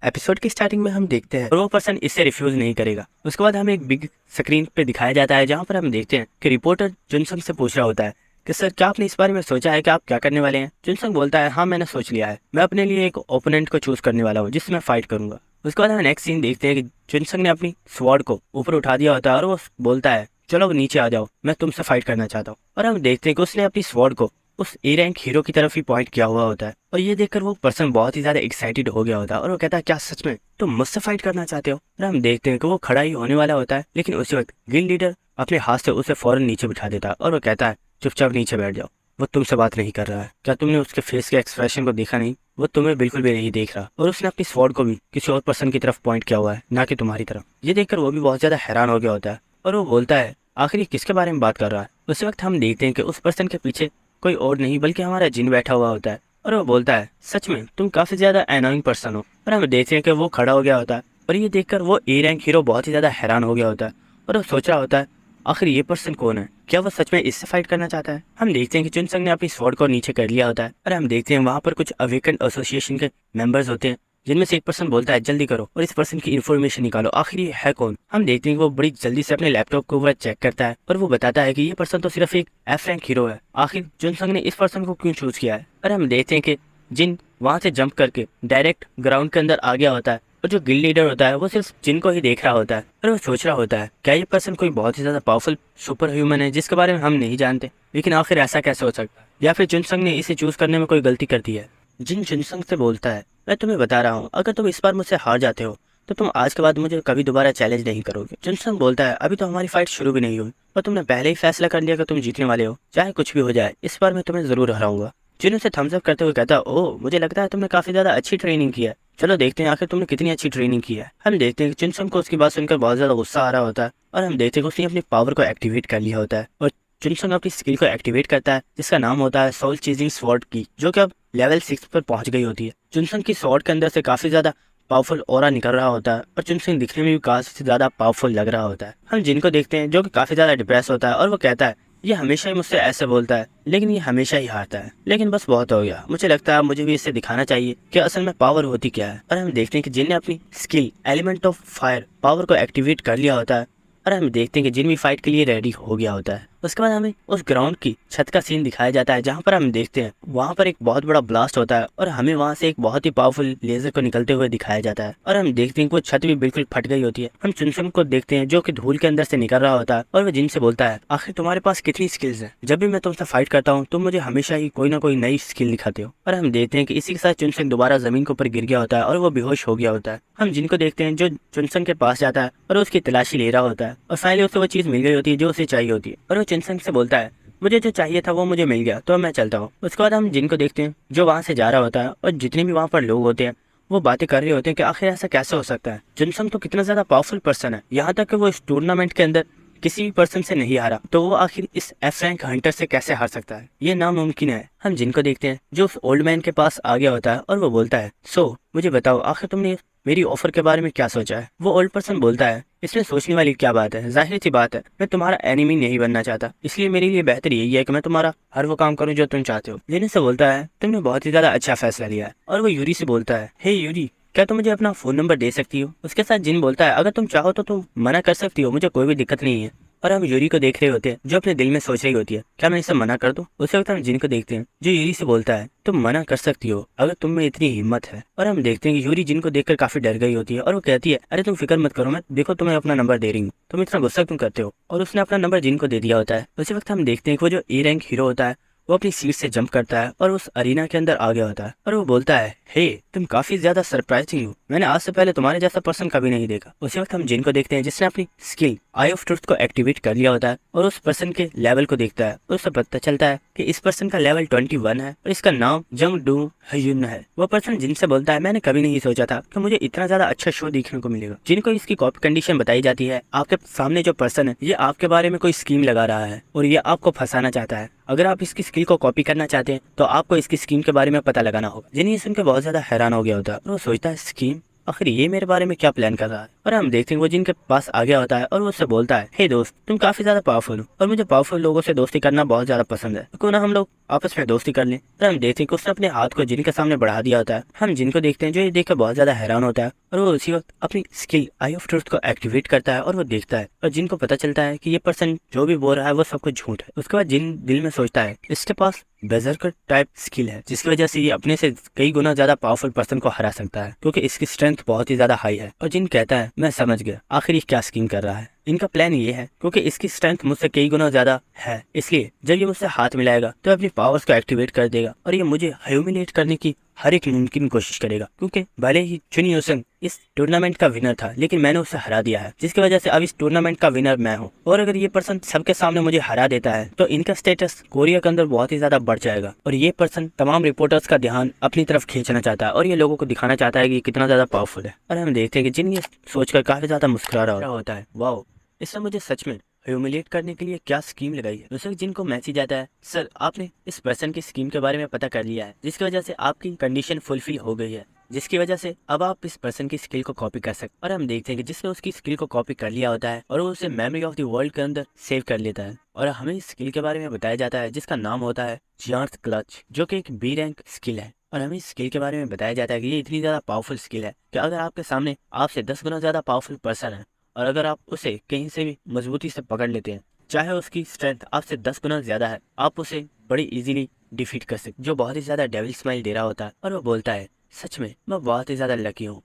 Episode की starting में हम देखते हैं और वो पर्सन इससे रिफ्यूज नहीं करेगा। उसके बाद हमें एक बिग स्क्रीन पे दिखाया जाता है जहाँ पर हम देखते हैं कि रिपोर्टर जुनसंग से पूछ रहा होता है कि सर क्या आपने इस बारे में सोचा है कि आप क्या करने वाले हैं। जुनसंग बोलता है हाँ मैंने सोच लिया है, मैं अपने लिए एक ओपोनेंट को चूज करने वाला हूँ जिससे मैं फाइट करूंगा। उसके बाद हम नेक्स्ट सीन देखते हैं कि जुनसंग ने अपनी स्वॉर्ड को ऊपर उठा दिया होता है और वो बोलता है चलो नीचे आ जाओ, मैं तुमसे फाइट करना चाहता हूँ। और हम देखते हैं कि उसने अपनी स्वॉर्ड को उस ए रैंक हीरो की तरफ ही पॉइंट किया हुआ होता है और ये देखकर वो पर्सन बहुत ही ज्यादा एक्साइटेड हो गया होता है और वो कहता है क्या सच में तुम मुझसे फाइट करना चाहते हो। और हम देखते हैं कि वो खड़ा ही होने वाला होता है, लेकिन उसी वक्त गिल्ड लीडर अपने हाथ से उसे फौरन नीचे बिठा देता है और वो कहता है चुपचाप नीचे बैठ जाओ, वो तुमसे बात नहीं कर रहा है। क्या तुमने उसके फेस के एक्सप्रेशन को देखा नहीं? वो तुम्हें बिल्कुल भी नहीं देख रहा और उसने अपनी स्वॉर्ड को भी किसी और पर्सन की तरफ पॉइंट किया हुआ है, ना कि तुम्हारी तरफ। ये देखकर वो भी बहुत ज्यादा हैरान हो गया होता है और वो बोलता है आखिर ये किसके बारे में बात कर रहा है। उसी वक्त हम देखते हैं कि उस पर्सन के पीछे कोई और नहीं बल्कि हमारा जिन बैठा हुआ होता है और वो बोलता है सच में तुम काफी ज्यादा एनोइंग पर्सन हो। और हम देखते हैं कि वो खड़ा हो गया होता है और ये देखकर वो ए रैंक हीरो बहुत ही ज्यादा हैरान हो गया होता है और वो सोच रहा होता है आखिर ये पर्सन कौन है, क्या वो सच में इससे फाइट करना चाहता है। हम देखते हैं कि जुनसंग ने अपनी स्वॉर्ड को नीचे कर लिया होता है और हम देखते हैं वहाँ पर कुछ अवेकन एसोसिएशन के मेंबर्स होते हैं जिनमें से एक पर्सन बोलता है जल्दी करो और इस पर्सन की इन्फॉर्मेशन निकालो, आखिर ये है कौन। हम देखते हैं कि वो बड़ी जल्दी से अपने लैपटॉप को ऊपर चेक करता है और वो बताता है कि ये पर्सन तो सिर्फ एक एफ रैंक हीरो है, आखिर जुनसंग ने इस पर्सन को क्यों चूज किया है। और हम देखते हैं कि जिन वहाँ से जंप करके डायरेक्ट ग्राउंड के अंदर आ गया होता है और जो गिल्ड लीडर होता है वो सिर्फ जिन को ही देख रहा होता है और वो सोच रहा होता है क्या ये पर्सन कोई बहुत ही ज्यादा पावरफुल सुपर ह्यूमन है जिसके बारे में हम नहीं जानते, लेकिन आखिर ऐसा कैसे हो सकता है, या फिर जुनसंग ने इसे चूज करने में कोई गलती कर दी है। जिन जुनसंग से बोलता है मैं तुम्हें बता रहा हूँ अगर तुम इस बार मुझसे हार जाते हो तो तुम आज के बाद मुझे कभी दोबारा चैलेंज नहीं करोगे। जुनसंग बोलता है अभी तो हमारी फाइट शुरू भी नहीं हुई और तुमने पहले ही फैसला कर लिया कि तुम जीतने वाले हो, चाहे कुछ भी हो जाए इस बार मैं तुम्हें जरूर हराऊंगा। जिन उसे थम्स अप करते हुए कहता है ओह मुझे लगता है तुमने काफी ज्यादा अच्छी ट्रेनिंग की है, चलो देखते हैं आखिर तुमने कितनी अच्छी ट्रेनिंग की है। हम देखते हैं कि जुनसंग को उसकी बात सुनकर बहुत ज्यादा गुस्सा आ रहा होता है और हम देखते हैं कि उसने अपनी पावर को एक्टिवेट कर लिया होता है और जुनसंग अपनी स्किल को एक्टिवेट करता है जिसका नाम होता है सोल चेजिंग स्वॉर्ड की, जो कि अब लेवल 6 पर पहुंच गई होती है। जुनसंग की स्वॉर्ड के अंदर से काफी ज्यादा पावरफुल ऑरा निकल रहा होता है और जुनसंग दिखने में भी काफी ज्यादा पावरफुल लग रहा होता है। हम जिनको देखते हैं जो कि काफी ज्यादा डिप्रेस होता है और वो कहता है ये हमेशा ही मुझसे ऐसे बोलता है लेकिन ये हमेशा ही हारता है, लेकिन बस बहुत हो गया, मुझे लगता है मुझे भी इससे दिखाना चाहिए कि असल में पावर होती क्या है। और हम देखते हैं कि जिन ने अपनी skill element of fire power को एक्टिवेट कर लिया होता है और हम देखते हैं कि जिन भी फाइट के लिए रेडी हो गया होता है। उसके बाद हमें उस ग्राउंड की छत का सीन दिखाया जाता है जहाँ पर हम देखते हैं वहाँ पर एक बहुत बड़ा ब्लास्ट होता है और हमें वहाँ से एक बहुत ही पावरफुल लेजर को निकलते हुए दिखाया जाता है और हम देखते हैं कि वो छत भी बिल्कुल फट गई होती है। हम जुनसंग को देखते हैं जो कि धूल के अंदर से निकल रहा होता है और वो जिन से बोलता है आखिर तुम्हारे पास कितनी स्किल्स है, जब भी मैं तुमसे फाइट करता हूँ तुम मुझे हमेशा ही कोई ना कोई नई स्किल दिखाते हो। और हम देखते हैं कि इसी के साथ जुनसंग दोबारा जमीन के ऊपर गिर गया होता है और वो बेहोश हो गया होता है। हम जिनको देखते हैं जो जुनसंग के पास जाता है और उसकी तलाशी ले रहा होता है और फाइनली उसे वो चीज मिल गई होती है जो उसे चाहिए होती है और वो जुनसंग से बोलता है मुझे जो चाहिए था वो मुझे मिल गया तो मैं चलता हूँ। उसके बाद हम जिनको देखते हैं जो वहाँ से जा रहा होता है और जितने भी वहाँ पर लोग होते हैं वो बातें कर रहे होते हैं कि आखिर ऐसा कैसे हो सकता है, जुनसंग तो कितना ज्यादा पावरफुल पर्सन है, यहाँ तक कि वो इस टूर्नामेंट के अंदर किसी भी पर्सन से नहीं हारा तो वो आखिर इस एफ रैंक हंटर से कैसे हार सकता है, ये नामुमकिन है। हम जिनको देखते हैं जो उस ओल्ड मैन के पास आ गया होता है और वो बोलता है सो मुझे बताओ आखिर तुमने मेरी ऑफर के बारे में क्या सोचा है। वो ओल्ड पर्सन बोलता है इसमें सोचने वाली क्या बात है, जाहिर सी बात है मैं तुम्हारा एनिमी नहीं बनना चाहता, इसलिए मेरे लिए बेहतर यही है कि मैं तुम्हारा हर वो काम करूं जो तुम चाहते हो। लेने से बोलता है तुमने बहुत ही ज्यादा अच्छा फैसला लिया है। और वो यूरी से बोलता है हे यूरी क्या तुम मुझे अपना फोन नंबर दे सकती हो। उसके साथ जिन बोलता है अगर तुम चाहो तो तुम मना कर सकती हो, मुझे कोई भी दिक्कत नहीं है। और हम यूरी को देख रहे होते हैं जो अपने दिल में सोच रही होती है क्या मैं इसे मना कर दूं। उसी वक्त हम जिन को देखते हैं जो यूरी से बोलता है तुम मना कर सकती हो अगर तुम में इतनी हिम्मत है। और हम देखते हैं कि यूरी जिन को देखकर काफी डर गई होती है और वो कहती है अरे तुम फिक्र मत करो, मैं देखो तुम्हें अपना नंबर दे रही हूँ, तुम इतना गुस्सा क्यों करते हो। और उसने अपना नंबर जिन को दे दिया होता है। उसी वक्त हम देखते हैं कि वो जो ए रैंक हीरो होता है वो अपनी सीट से जंप करता है और उस अरीना के अंदर आ गया होता है और वो बोलता है हे तुम काफी ज्यादा सरप्राइजिंग हो, मैंने आज से पहले तुम्हारे जैसा पर्सन कभी नहीं देखा। उसी वक्त हम जिन को देखते हैं जिसने अपनी स्किल आई ऑफ ट्रुथ को एक्टिवेट कर लिया होता है और उस पर्सन के लेवल को देखता है और उसे पता चलता है कि इस पर्सन का लेवल 21 है और इसका नाम जंग डू हयुन है। वो पर्सन जिनसे बोलता है मैंने कभी नहीं सोचा था कि मुझे इतना ज्यादा अच्छा शो देखने को मिलेगा। जिनको इसकी कॉपी कंडीशन बताई जाती है आपके सामने जो पर्सन है ये आपके बारे में कोई स्कीम लगा रहा है और ये आपको फंसाना चाहता है, अगर आप इसकी स्किल को कॉपी करना चाहते हैं तो आपको इसकी स्कीम के बारे में पता लगाना होगा। जिन्हें सुनकर बहुत ज्यादा हैरान हो गया होता है और वो सोचता है स्कीम, आखिर ये मेरे बारे में क्या प्लान कर रहा है। और हम देखते हैं वो जिनके पास आ गया होता है और वो उससे बोलता है हे दोस्त तुम काफी ज्यादा पावरफुल हो और मुझे पावरफुल लोगों से दोस्ती करना बहुत ज्यादा पसंद है, क्यों ना हम लोग आपस में दोस्ती कर लें। और हम देखते हैं कि उसने अपने हाथ को जिन के सामने बढ़ा दिया होता है। हम जिन को देखते हैं जो ये देखकर बहुत ज्यादा हैरान होता है और वो उसी वक्त अपनी स्किल आई ऑफ ट्रुथ को एक्टिवेट करता है और वो देखता है और जिन को पता चलता है कि ये पर्सन जो भी बोल रहा है वो सब कुछ झूठ है। उसके बाद जिन दिल में सोचता है इसके पास बेजरकर टाइप स्किल है जिसकी वजह से ये अपने से कई गुना ज्यादा पावरफुल पर्सन को हरा सकता है क्योंकि इसकी स्ट्रेंथ बहुत ही ज्यादा हाई है। और जिन कहता है मैं समझ गया आखिर ये क्या स्कीम कर रहा है। इनका प्लान ये है क्योंकि इसकी स्ट्रेंथ मुझसे कई गुना ज्यादा है, इसलिए जब ये मुझसे हाथ मिलाएगा तो अपनी पावर्स को एक्टिवेट कर देगा और ये मुझे ह्यूमिलेट करने की हर एक मुमकिन कोशिश करेगा क्योंकि भले ही चुन यूसन इस टूर्नामेंट का विनर था लेकिन मैंने उसे हरा दिया है जिसकी वजह से अब इस टूर्नामेंट का विनर मैं हूँ। और अगर ये पर्सन सबके सामने मुझे हरा देता है तो इनका स्टेटस कोरिया के अंदर बहुत ही ज्यादा बढ़ जाएगा और ये पर्सन तमाम रिपोर्टर्स का ध्यान अपनी तरफ खींचना चाहता है और ये लोगों को दिखाना चाहता है कि कितना ज्यादा पावरफुल है। और हम देखते हैं कि जिन ये सोचकर काफी ज्यादा मुस्कुरा रहा होता है, वाओ इसने मुझे सच में ह्यूमिलेट करने के लिए क्या स्कीम लगाई है। दूसरे जिनको मैसेज आता है सर आपने इस पर्सन की स्कीम के बारे में पता कर लिया है जिसकी वजह से आपकी कंडीशन फुलफिल हो गई है जिसकी वजह से अब आप इस पर्सन की स्किल को कॉपी कर सकते। और हम देखते हैं कि जिसने उसकी स्किल को कॉपी कर लिया होता है और वो उसे मेमोरी ऑफ द वर्ल्ड के अंदर सेव कर लेता है और हमें इस स्किल के बारे में बताया जाता है जिसका नाम होता है जियांथ क्लच जो कि एक बी रैंक स्किल है। और हमें इस स्किल के बारे में बताया जाता है कि ये इतनी ज्यादा पावरफुल स्किल है कि अगर आपके सामने आपसे 10 गुना ज्यादा पावरफुल पर्सन है और अगर आप उसे कहीं से भी मजबूती से पकड़ लेते हैं चाहे उसकी स्ट्रेंथ आपसे 10 गुना ज्यादा है आप उसे बड़ी इजीली डिफीट कर सकते। जो बहुत ही ज्यादा डेविल स्माइल दे रहा होता है और वो बोलता है सच में मैं बहुत ही ज्यादा लकी हूँ।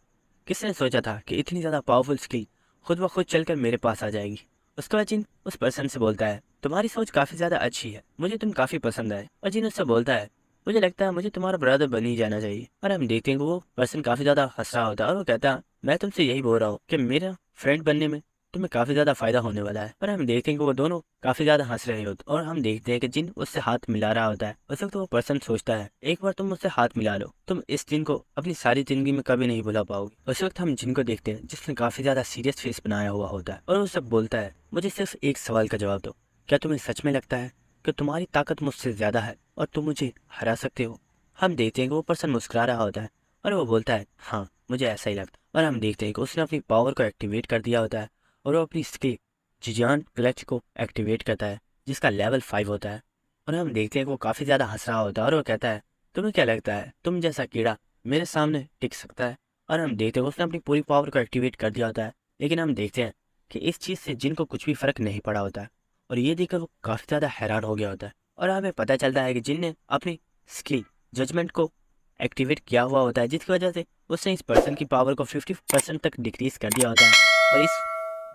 किसने सोचा था कि इतनी ज्यादा पावरफुल स्किल खुद ब खुद चलकर मेरे पास आ जाएगी। उसके बाद जिन उस पर्सन से बोलता है तुम्हारी सोच काफी ज्यादा अच्छी है, मुझे तुम काफी पसंद आए। और जिन उससे बोलता है मुझे लगता है मुझे तुम्हारा ब्रदर बन ही जाना चाहिए। और हम देखते हैं कि वो पर्सन काफी ज्यादा हंस रहा होता है और वो कहता है मैं तुमसे यही बोल रहा हूँ कि मेरा फ्रेंड बनने में तुम्हें काफी ज्यादा फायदा होने वाला है। और हम देखते हैं कि वो दोनों काफी ज्यादा हंस रहे होते और हम देखते हैं कि जिन उससे हाथ मिला रहा होता है उस वक्त वो पर्सन सोचता है एक बार तुम मुझसे हाथ मिला लो तुम इस दिन को अपनी सारी जिंदगी में कभी नहीं भुला पाओगे। उस वक्त हम जिन को देखते हैं जिसने काफी ज्यादा सीरियस फेस बनाया हुआ होता है और वो सब बोलता है मुझे सिर्फ एक सवाल का जवाब दो, क्या तुम्हें सच में लगता है कि तुम्हारी ताकत मुझसे ज्यादा है और तुम मुझे हरा सकते हो। हम देखते हैं कि वो पर्सन मुस्कुरा रहा होता है और वो बोलता है हाँ मुझे ऐसा ही लगता है। और हम देखते हैं कि उसने अपनी पावर को एक्टिवेट कर दिया होता है और वो अपनी स्किल जियांथ क्लच को एक्टिवेट करता है जिसका लेवल 5 होता है। और हम देखते हैं कि वो काफी ज्यादा हंस रहा होता है और वो कहता है तुम्हें क्या लगता है तुम जैसा कीड़ा मेरे सामने टिक सकता है। और हम देखते हैं उसने अपनी पूरी पावर को एक्टिवेट कर दिया होता है लेकिन हम देखते हैं कि इस चीज से जिनको कुछ भी फर्क नहीं पड़ा होता है और ये देखकर वो काफी ज्यादा हैरान हो गया होता है। और हमें पता चलता है कि जिन ने अपनी स्किल जजमेंट को एक्टिवेट किया हुआ होता है जिसकी वजह से उसने इस पर्सन की पावर को 50% तक डिक्रीज कर दिया होता है और इस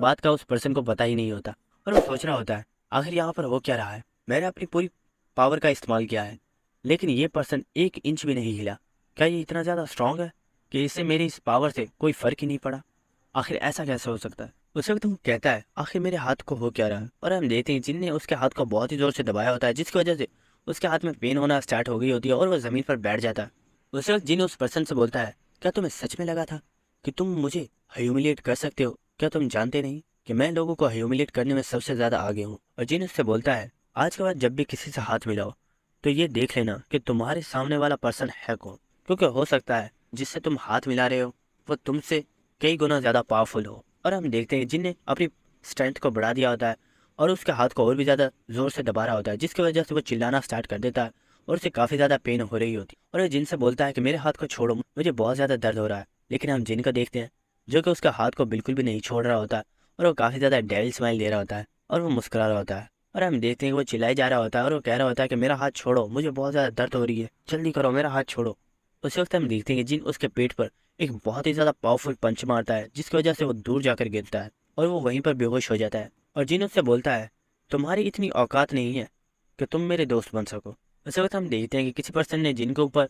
बात का उस पर्सन को पता ही नहीं होता। और वो सोच रहा होता है आखिर यहाँ पर हो क्या रहा है, मैंने अपनी पूरी पावर का इस्तेमाल किया है लेकिन ये पर्सन 1 इंच भी नहीं हिला, क्या ये इतना ज़्यादा स्ट्रांग है कि इससे मेरी इस पावर से कोई फ़र्क ही नहीं पड़ा, आखिर ऐसा कैसे हो सकता है। उस वक्त वो कहता है आखिर मेरे हाथ को हो क्या रहा है। और हम देखते हैं जिनने उसके हाथ को बहुत ही ज़ोर से दबाया होता है जिसकी वजह से उसके हाथ में पेन होना स्टार्ट हो गई होती है और वो ज़मीन पर बैठ जाता है। उस वक्त जिन उस पर्सन से बोलता है क्या तुम्हें सच में लगा था कि तुम मुझे ह्यूमिलेट कर सकते हो, क्या तुम जानते नहीं कि मैं लोगों को ह्यूमिलेट करने में सबसे ज्यादा आगे हूँ। और जिन उससे बोलता है आज के बाद जब भी किसी से हाथ मिलाओ तो ये देख लेना कि तुम्हारे सामने वाला पर्सन है कौन, क्योंकि हो सकता है जिससे तुम हाथ मिला रहे हो वो तुमसे कई गुना ज्यादा पावरफुल हो। और हम देखते हैं जिन ने अपनी स्ट्रेंथ को बढ़ा दिया होता है और उसके हाथ को और भी ज्यादा जोर से दबा रहा होता है जिसकी वजह से वो चिल्लाना स्टार्ट कर देता है और उसे काफी ज्यादा पेन हो रही होती है। और ये जिन से बोलता है कि मेरे हाथ को छोड़ो मुझे बहुत ज्यादा दर्द हो रहा है, लेकिन हम जिन को देखते हैं जो कि उसका हाथ को बिल्कुल भी नहीं छोड़ रहा होता और वो काफी ज्यादा डेविल स्माइल दे रहा होता है और वो मुस्कुरा रहा होता है। और हम देखते हैं कि वो चिल्लाई जा रहा होता है और वो कह रहा होता है कि मेरा हाथ छोड़ो मुझे बहुत ज्यादा दर्द हो रही है, जल्दी करो मेरा हाथ छोड़ो। उसी वक्त हम देखते हैं कि जिन उसके पेट पर एक बहुत ही ज्यादा पावरफुल पंच मारता है जिसकी वजह से वो दूर जाकर गिरता है और वो वहीं पर बेहोश हो जाता है। और जिन उससे बोलता है तुम्हारी इतनी औकात नहीं है कि तुम मेरे दोस्त बन सको। उस वक्त हम देखते हैं कि किसी पर्सन ने जिन के ऊपर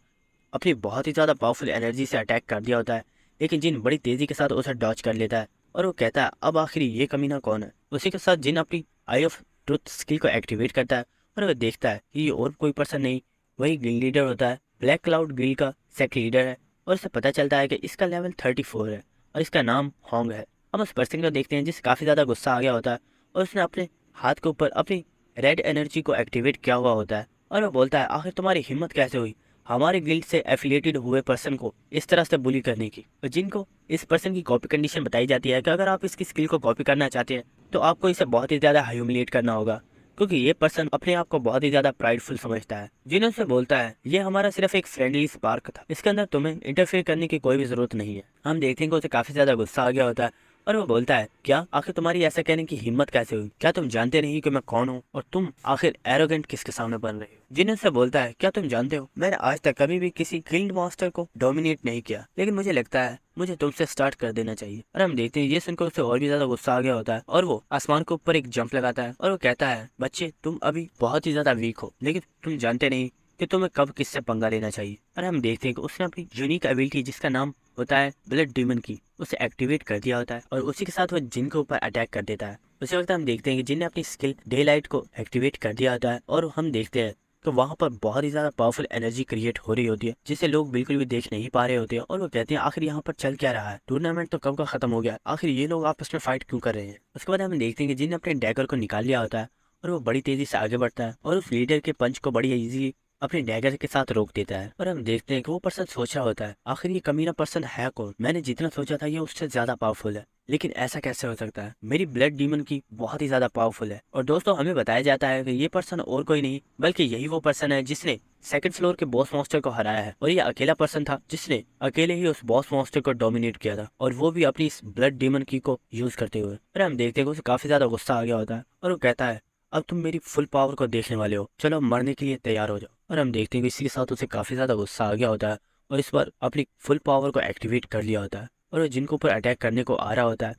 अपनी बहुत ही ज़्यादा पावरफुल एनर्जी से अटैक कर दिया होता है लेकिन जिन बड़ी तेज़ी के साथ उसे डॉच कर लेता है और वो कहता है अब आखिर ये कमीना कौन है। उसी के साथ जिन अपनी आई ऑफ ट्रुथ स्किल को एक्टिवेट करता है और वो देखता है कि ये और कोई पर्सन नहीं वही गिल लीडर होता है, ब्लैक क्लाउड गिल का सेक्ट लीडर है। और उसे पता चलता है कि इसका लेवल 34 है और इसका नाम होंग है। हम उस पर्सन को देखते हैं जिससे काफ़ी ज़्यादा गुस्सा आ गया होता है और उसने अपने हाथ के ऊपर अपनी रेड एनर्जी को एक्टिवेट किया हुआ होता है और वो बोलता है आखिर तुम्हारी हिम्मत कैसे हुई हमारे गिल्ड से एफिलिएटेड हुए पर्सन को इस तरह से बुली करने की। और जिनको इस पर्सन की कॉपी कंडीशन बताई जाती है कि अगर आप इसकी स्किल को कॉपी करना चाहते हैं तो आपको इसे बहुत ही ज़्यादा ह्यूमिलेट करना होगा, क्योंकि ये पर्सन अपने आप को बहुत ही ज्यादा प्राइडफुल समझता है। जिन उससे बोलता है ये हमारा सिर्फ एक फ्रेंडली स्पार्क था, इसके अंदर तुम्हें इंटरफेयर करने की कोई भी जरूरत नहीं है। हम देखते हैं कि उसे काफी ज्यादा गुस्सा आ गया होता है और वो बोलता है क्या आखिर तुम्हारी ऐसा कहने की हिम्मत कैसे हुई? क्या तुम जानते नहीं कि मैं कौन हूँ और तुम आखिर एरोगेंट किसके सामने बन रही हो? जिन उससे बोलता है क्या तुम जानते हो मैंने आज तक कभी भी किसी गिल्ड मास्टर को डोमिनेट नहीं किया, लेकिन मुझे लगता है मुझे तुमसे स्टार्ट कर देना चाहिए। और हम देखते हैं ये सुनकर उसे और भी ज्यादा गुस्सा आ गया होता है और वो आसमान के ऊपर एक जंप लगाता है और वो कहता है बच्चे तुम अभी बहुत ही ज्यादा वीक हो, लेकिन तुम जानते नहीं कि तुम्हें कब किससे पंगा लेना चाहिए। और हम देखते हैं कि उसने अपनी यूनिक एबिलिटी जिसका नाम होता है ब्लड डीमन की, उसे एक्टिवेट कर दिया होता है और उसी के साथ वो जिन के ऊपर अटैक कर देता है। उसी वक्त हम देखते हैं कि जिन ने अपनी स्किल डे लाइट को एक्टिवेट कर दिया होता है और हम देखते हैं तो वहाँ पर बहुत ही ज्यादा पावरफुल एनर्जी क्रिएट हो रही होती है जिसे लोग बिल्कुल भी देख नहीं पा रहे होते हैं। और वो कहते हैं आखिर यहाँ पर चल क्या रहा है, टूर्नामेंट तो कब का खत्म हो गया, आखिर ये लोग आपस में फाइट क्यों कर रहे हैं। उसके बाद हम देखते हैं कि जिन ने अपने डैगर को निकाल लिया होता है और वो बड़ी तेजी से आगे बढ़ता है और उस लीडर के पंच को बड़ी इजी अपने डैगर के साथ रोक देता है। और हम देखते हैं कि वो पर्सन सोच रहा होता है आखिर ये कमीना पर्सन है कौन, मैंने जितना सोचा था ये उससे ज्यादा पावरफुल है, लेकिन ऐसा कैसे हो सकता है, मेरी ब्लड डीमन की बहुत ही ज्यादा पावरफुल है। और दोस्तों हमें बताया जाता है कि ये पर्सन और कोई नहीं बल्कि यही वो पर्सन है जिसने सेकंड फ्लोर के बॉस मॉन्स्टर को हराया है और ये अकेला पर्सन था जिसने अकेले ही उस बॉस मॉन्स्टर को डोमिनेट किया था और वो भी अपनी इस ब्लड डीमन की को यूज करते हुए। और हम देखते हैं कि उसे काफी ज्यादा गुस्सा आ गया होता है और वो कहता है अब तुम मेरी फुल पावर को देखने वाले हो, चलो मरने के लिए तैयार हो जाओ। और हम देखते हैं कि इसी के साथ उसे काफी ज्यादा गुस्सा आ गया होता है और इस बार अपनी फुल पावर को एक्टिवेट कर लिया होता है और वो जिनको ऊपर अटैक करने को आ रहा होता है।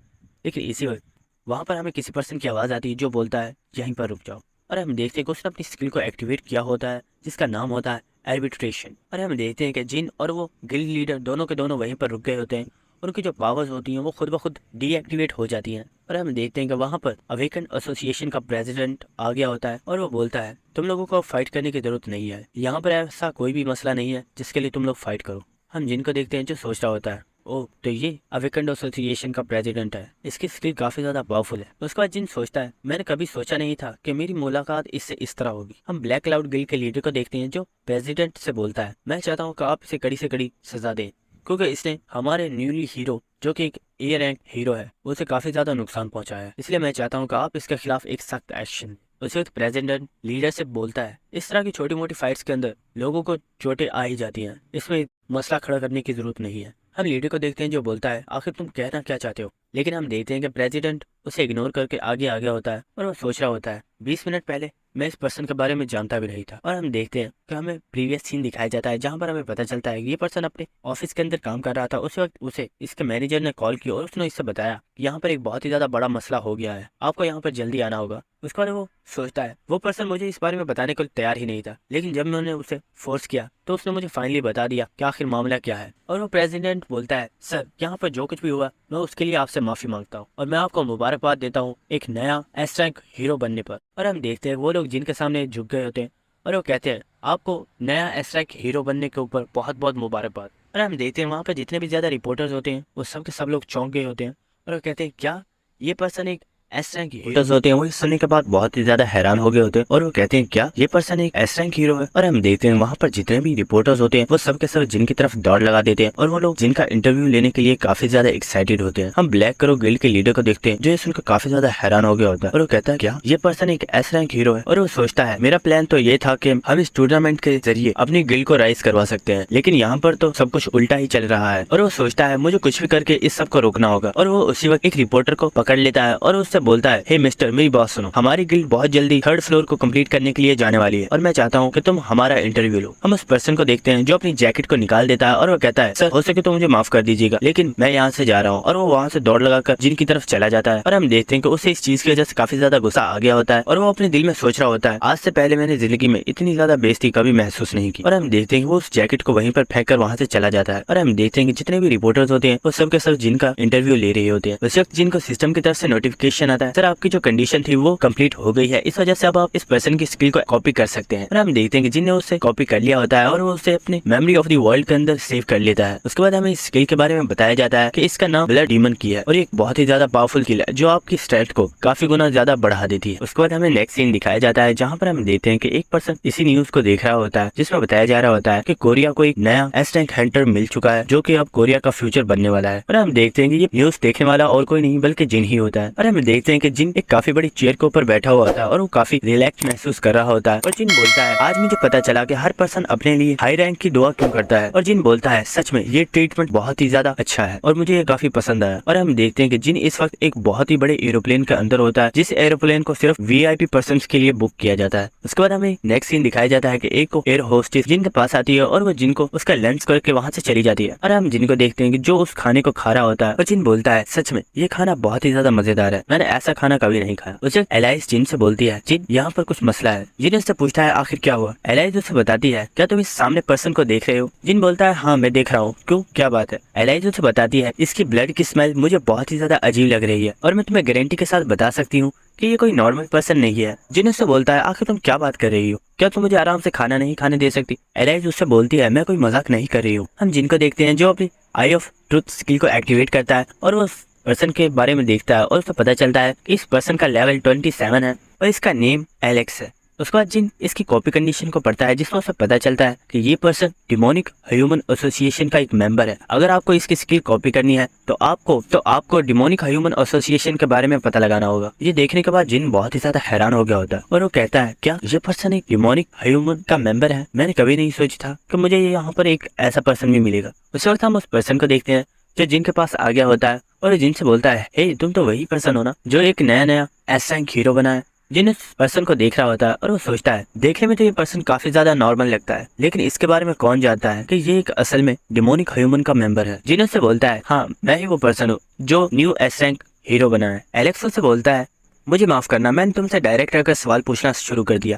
लेकिन इसी वक्त वहां पर हमें किसी पर्सन की आवाज आती है जो बोलता है यहीं पर रुक जाओ। और हम देखते हैं कि उसने अपनी स्किल को एक्टिवेट किया होता है जिसका नाम होता है आर्बिट्रेशन। और हम देखते हैं कि जिन और वो गिल्ड लीडर दोनों के दोनों वहीं पर रुक गए होते हैं और उनकी जो पावर्स होती हैं वो खुद ब खुद डीएक्टिवेट हो जाती हैं। और हम देखते हैं कि वहाँ पर अवेकन एसोसिएशन का प्रेसिडेंट आ गया होता है और वो बोलता है तुम लोगों को फाइट करने की जरूरत नहीं है, यहाँ पर ऐसा कोई भी मसला नहीं है जिसके लिए तुम लोग फाइट करो। हम जिनको देखते हैं जो सोच रहा होता है ओ तो ये अवेकन एसोसिएशन का प्रेसिडेंट है, इसकी स्किल काफी ज्यादा पावरफुल है। उसके बाद जिन सोचता है मैंने कभी सोचा नहीं था कि मेरी मुलाकात इससे इस तरह होगी। हम ब्लैक क्लाउड गिल्ड के लीडर को देखते हैं जो प्रेसिडेंट से बोलता है मैं चाहता हूँ कि आप इसे कड़ी से कड़ी सजा दें क्योंकि इसने हमारे न्यूली हीरो जो कि एक ए रैंक हीरो है उसे काफी ज्यादा नुकसान पहुंचाया है, इसलिए मैं चाहता हूं कि आप इसके खिलाफ एक सख्त एक्शन। उसी वक्त प्रेसिडेंट लीडर से बोलता है इस तरह की छोटी मोटी फाइट्स के अंदर लोगों को चोटें आ ही जाती हैं, इसमें मसला खड़ा करने की जरूरत नहीं है। हम लीडर को देखते हैं जो बोलता है आखिर तुम कहना क्या चाहते हो, लेकिन हम देखते हैं कि प्रेसिडेंट उसे इग्नोर करके आगे आ गया होता है और वो सोच रहा होता है 20 मिनट पहले मैं इस पर्सन के बारे में जानता भी नहीं था। और हम देखते हैं कि हमें प्रीवियस सीन दिखाया जाता है जहां पर हमें पता चलता है कि ये पर्सन अपने ऑफिस के अंदर काम कर रहा था। उस वक्त उसे इसके मैनेजर ने कॉल की और उसने इससे बताया कि यहाँ पर एक बहुत ही ज्यादा बड़ा मसला हो गया है, आपको यहाँ पर जल्दी आना होगा। उसके बाद वो सोचता है वो पर्सन मुझे इस बारे में बताने को तैयार ही नहीं था, लेकिन जब मैंने उसे फोर्स किया तो उसने मुझे फाइनली बता दिया कि आखिर मामला क्या है। और वो प्रेसिडेंट बोलता है सर यहाँ पर जो कुछ भी हुआ मैं उसके लिए आपसे माफी मांगता हूँ और मैं आपको मुबारकबाद देता हूँ एक नया एस रैंक हीरो बनने पर। और हम देखते हैं वो लोग जिनके सामने झुक गए होते हैं और वो कहते हैं आपको नया एस रैंक हीरो बनने के ऊपर बहुत बहुत मुबारकबाद। और हम देखते हैं वहाँ पर जितने भी ज्यादा रिपोर्टर्स होते हैं वो सब के सब लोग चौंक गए होते हैं और वो कहते हैं क्या ये पर्सन एक एस रैंक हीरोज होते हैं। वो इस सुनने के बाद बहुत ही ज्यादा हैरान हो गए होते हैं और वो कहते हैं क्या ये पर्सन एक एस रैंक हीरो है। और हम देखते हैं वहाँ पर जितने भी रिपोर्टर्स होते हैं वो सब के सब जिन की तरफ दौड़ लगा देते हैं और वो लोग जिनका इंटरव्यू लेने के लिए काफी ज्यादा एक्साइटेड होते हैं। हम ब्लैक करो गिल्ड के लीडर को देखते हैं जो ये सुनकर काफी ज्यादा हैरान हो गया होता है और वो कहता है क्या ये पर्सन एक एस रैंक हीरो है। और वो सोचता है मेरा प्लान तो ये था कि हम इस टूर्नामेंट के जरिए अपनी गिल्ड को राइज करवा सकते हैं, लेकिन यहाँ पर तो सब कुछ उल्टा ही चल रहा है। और वो सोचता है मुझे कुछ भी करके इस सब को रोकना होगा। और वो उसी वक्त एक रिपोर्टर को पकड़ लेता है और उससे बोलता है हे मिस्टर मेरी बात सुनो, हमारी गिल्ड बहुत जल्दी 3rd फ्लोर को कंप्लीट करने के लिए जाने वाली है और मैं चाहता हूँ कि तुम हमारा इंटरव्यू लो। हम उस पर्सन को देखते हैं जो अपनी जैकेट को निकाल देता है और वो कहता है सर हो सके तो मुझे माफ कर दीजिएगा लेकिन मैं यहाँ से जा रहा हूँ। और वो वहाँ से दौड़ लगाकर जिन की तरफ चला जाता है और हम देखते हैं कि उसे इस चीज की वजह से काफी ज्यादा गुस्सा आ गया होता है और वो अपने दिल में सोच रहा होता है आज से पहले मैंने जिंदगी में इतनी ज्यादा बेइज्जती कभी महसूस नहीं की। और हम देखते हैं कि वो उस जैकेट को वहीं पर फेंक कर वहाँ से चला जाता है और हम देखते हैं कि जितने भी रिपोर्टर्स होते हैं वो सबके सब जिनका इंटरव्यू ले रहे होते हैं। उस वक्त जिनको सिस्टम की तरफ से नोटिफिकेशन आता है सर आपकी जो कंडीशन थी वो कंप्लीट हो गई है, इस वजह से अब आप इस पर्सन की स्किल को कॉपी कर सकते हैं। और हम देखते हैं कि जिनने उससे कॉपी कर लिया होता है और वो उसे अपने मेमोरी ऑफ द वर्ल्ड के अंदर सेव कर लेता है। उसके बाद हमें इस स्किल के बारे में बताया जाता है कि इसका नाम ब्लड डीमन की है और एक बहुत ही ज्यादा पावरफुल किल है जो आपकी स्ट्रेंथ को काफी गुना ज्यादा बढ़ा देती है। उसके बाद हमें नेक्स्ट सीन दिखाया जाता है जहाँ पर हम देखते हैं कि एक पर्सन इसी न्यूज को देख रहा होता है जिसमें बताया जा रहा होता है कि कोरिया को एक नया एस रैंक हंटर मिल चुका है जो कि अब कोरिया का फ्यूचर बनने वाला है। और हम देखते हैं कि ये न्यूज देखने वाला और कोई नहीं बल्कि जिन ही होता है। और हमें देखते हैं कि जिन एक काफी बड़ी चेयर के ऊपर बैठा हुआ होता है और वो काफी रिलैक्स महसूस कर रहा होता है। और जिन बोलता है आज मुझे पता चला कि हर पर्सन अपने लिए हाई रैंक की दुआ क्यों करता है। और जिन बोलता है सच में ये ट्रीटमेंट बहुत ही ज्यादा अच्छा है और मुझे ये काफी पसंद आया। और हम देखते हैं कि जिन इस वक्त एक बहुत ही बड़े एरोप्लेन के अंदर होता है, जिस एरोप्लेन को सिर्फ VIP पर्सन के लिए बुक किया जाता है। उसके बाद हमें नेक्स्ट सीन दिखाया जाता है कि एक को एयर होस्टेस जिन के पास आती है और वो जिनको उसका लंच करके वहाँ से चली जाती है। और हम जिनको देखते हैं कि जो उस खाने को खा रहा होता है और जिन बोलता है सच में ये खाना बहुत ही ज्यादा मजेदार है, मैंने ऐसा खाना कभी नहीं खाया। उसे एलाइस जिन से बोलती है जिन यहाँ पर कुछ मसला है। जिन उससे पूछता है आखिर क्या हुआ। एलाइस उसे बताती है क्या तुम इस सामने पर्सन को देख रहे हो। जिन बोलता है हाँ मैं देख रहा हूँ, क्यों क्या बात है। एलाइस उसे बताती है इसकी ब्लड की स्मेल मुझे बहुत ही ज्यादा अजीब लग रही है और मैं तुम्हें गारंटी के साथ बता सकती हूँ कि ये कोई नॉर्मल पर्सन नहीं है। जिन उससे बोलता है आखिर तुम क्या बात कर रही हो, क्या तुम मुझे आराम से खाना नहीं खाने दे सकती। एलाइस उससे बोलती है मैं कोई मजाक नहीं कर रही हूँ। हम जिनको देखते हैं जो अपनी आई ऑफ ट्रुथ स्किल को एक्टिवेट करता है और वो पर्सन के बारे में देखता है और उसे पता चलता है कि इस पर्सन का लेवल 27 है और इसका नेम एलेक्स है। उसके बाद जिन इसकी कॉपी कंडीशन को पढ़ता है जिसमें उसे पता चलता है कि ये पर्सन डिमोनिक ह्यूमन एसोसिएशन का एक मेंबर है। अगर आपको इसकी स्किल कॉपी करनी है तो आपको डिमोनिक ह्यूमन एसोसिएशन के बारे में पता लगाना होगा। ये देखने के बाद जिन बहुत ही ज्यादा हैरान हो गया होता है और वो कहता है क्या ये पर्सन एक डिमोनिक ह्यूमन का मेंबर है, मैंने कभी नहीं सोचा था कि मुझे यहाँ पर एक ऐसा पर्सन भी मिलेगा। उस वक्त हम उस पर्सन को देखते हैं जो जिनके पास आ गया होता है और जिनसे बोलता है हे तुम तो वही पर्सन हो ना जो एक नया एस रैंक हीरो बना है। जिन इस पर्सन को देख रहा होता है और वो सोचता है देखने में तो ये पर्सन काफी ज्यादा नॉर्मल लगता है, लेकिन इसके बारे में कौन जानता है कि ये एक असल में डिमोनिक ह्यूमन का मेंबर है। जिन उससे बोलता है हाँ मैं ही वो पर्सन हूँ जो न्यू एस रैंक हीरो बना है। एलेक्स उससे बोलता है मुझे माफ करना, मैंने तुमसे डायरेक्ट आकर सवाल पूछना शुरू कर दिया।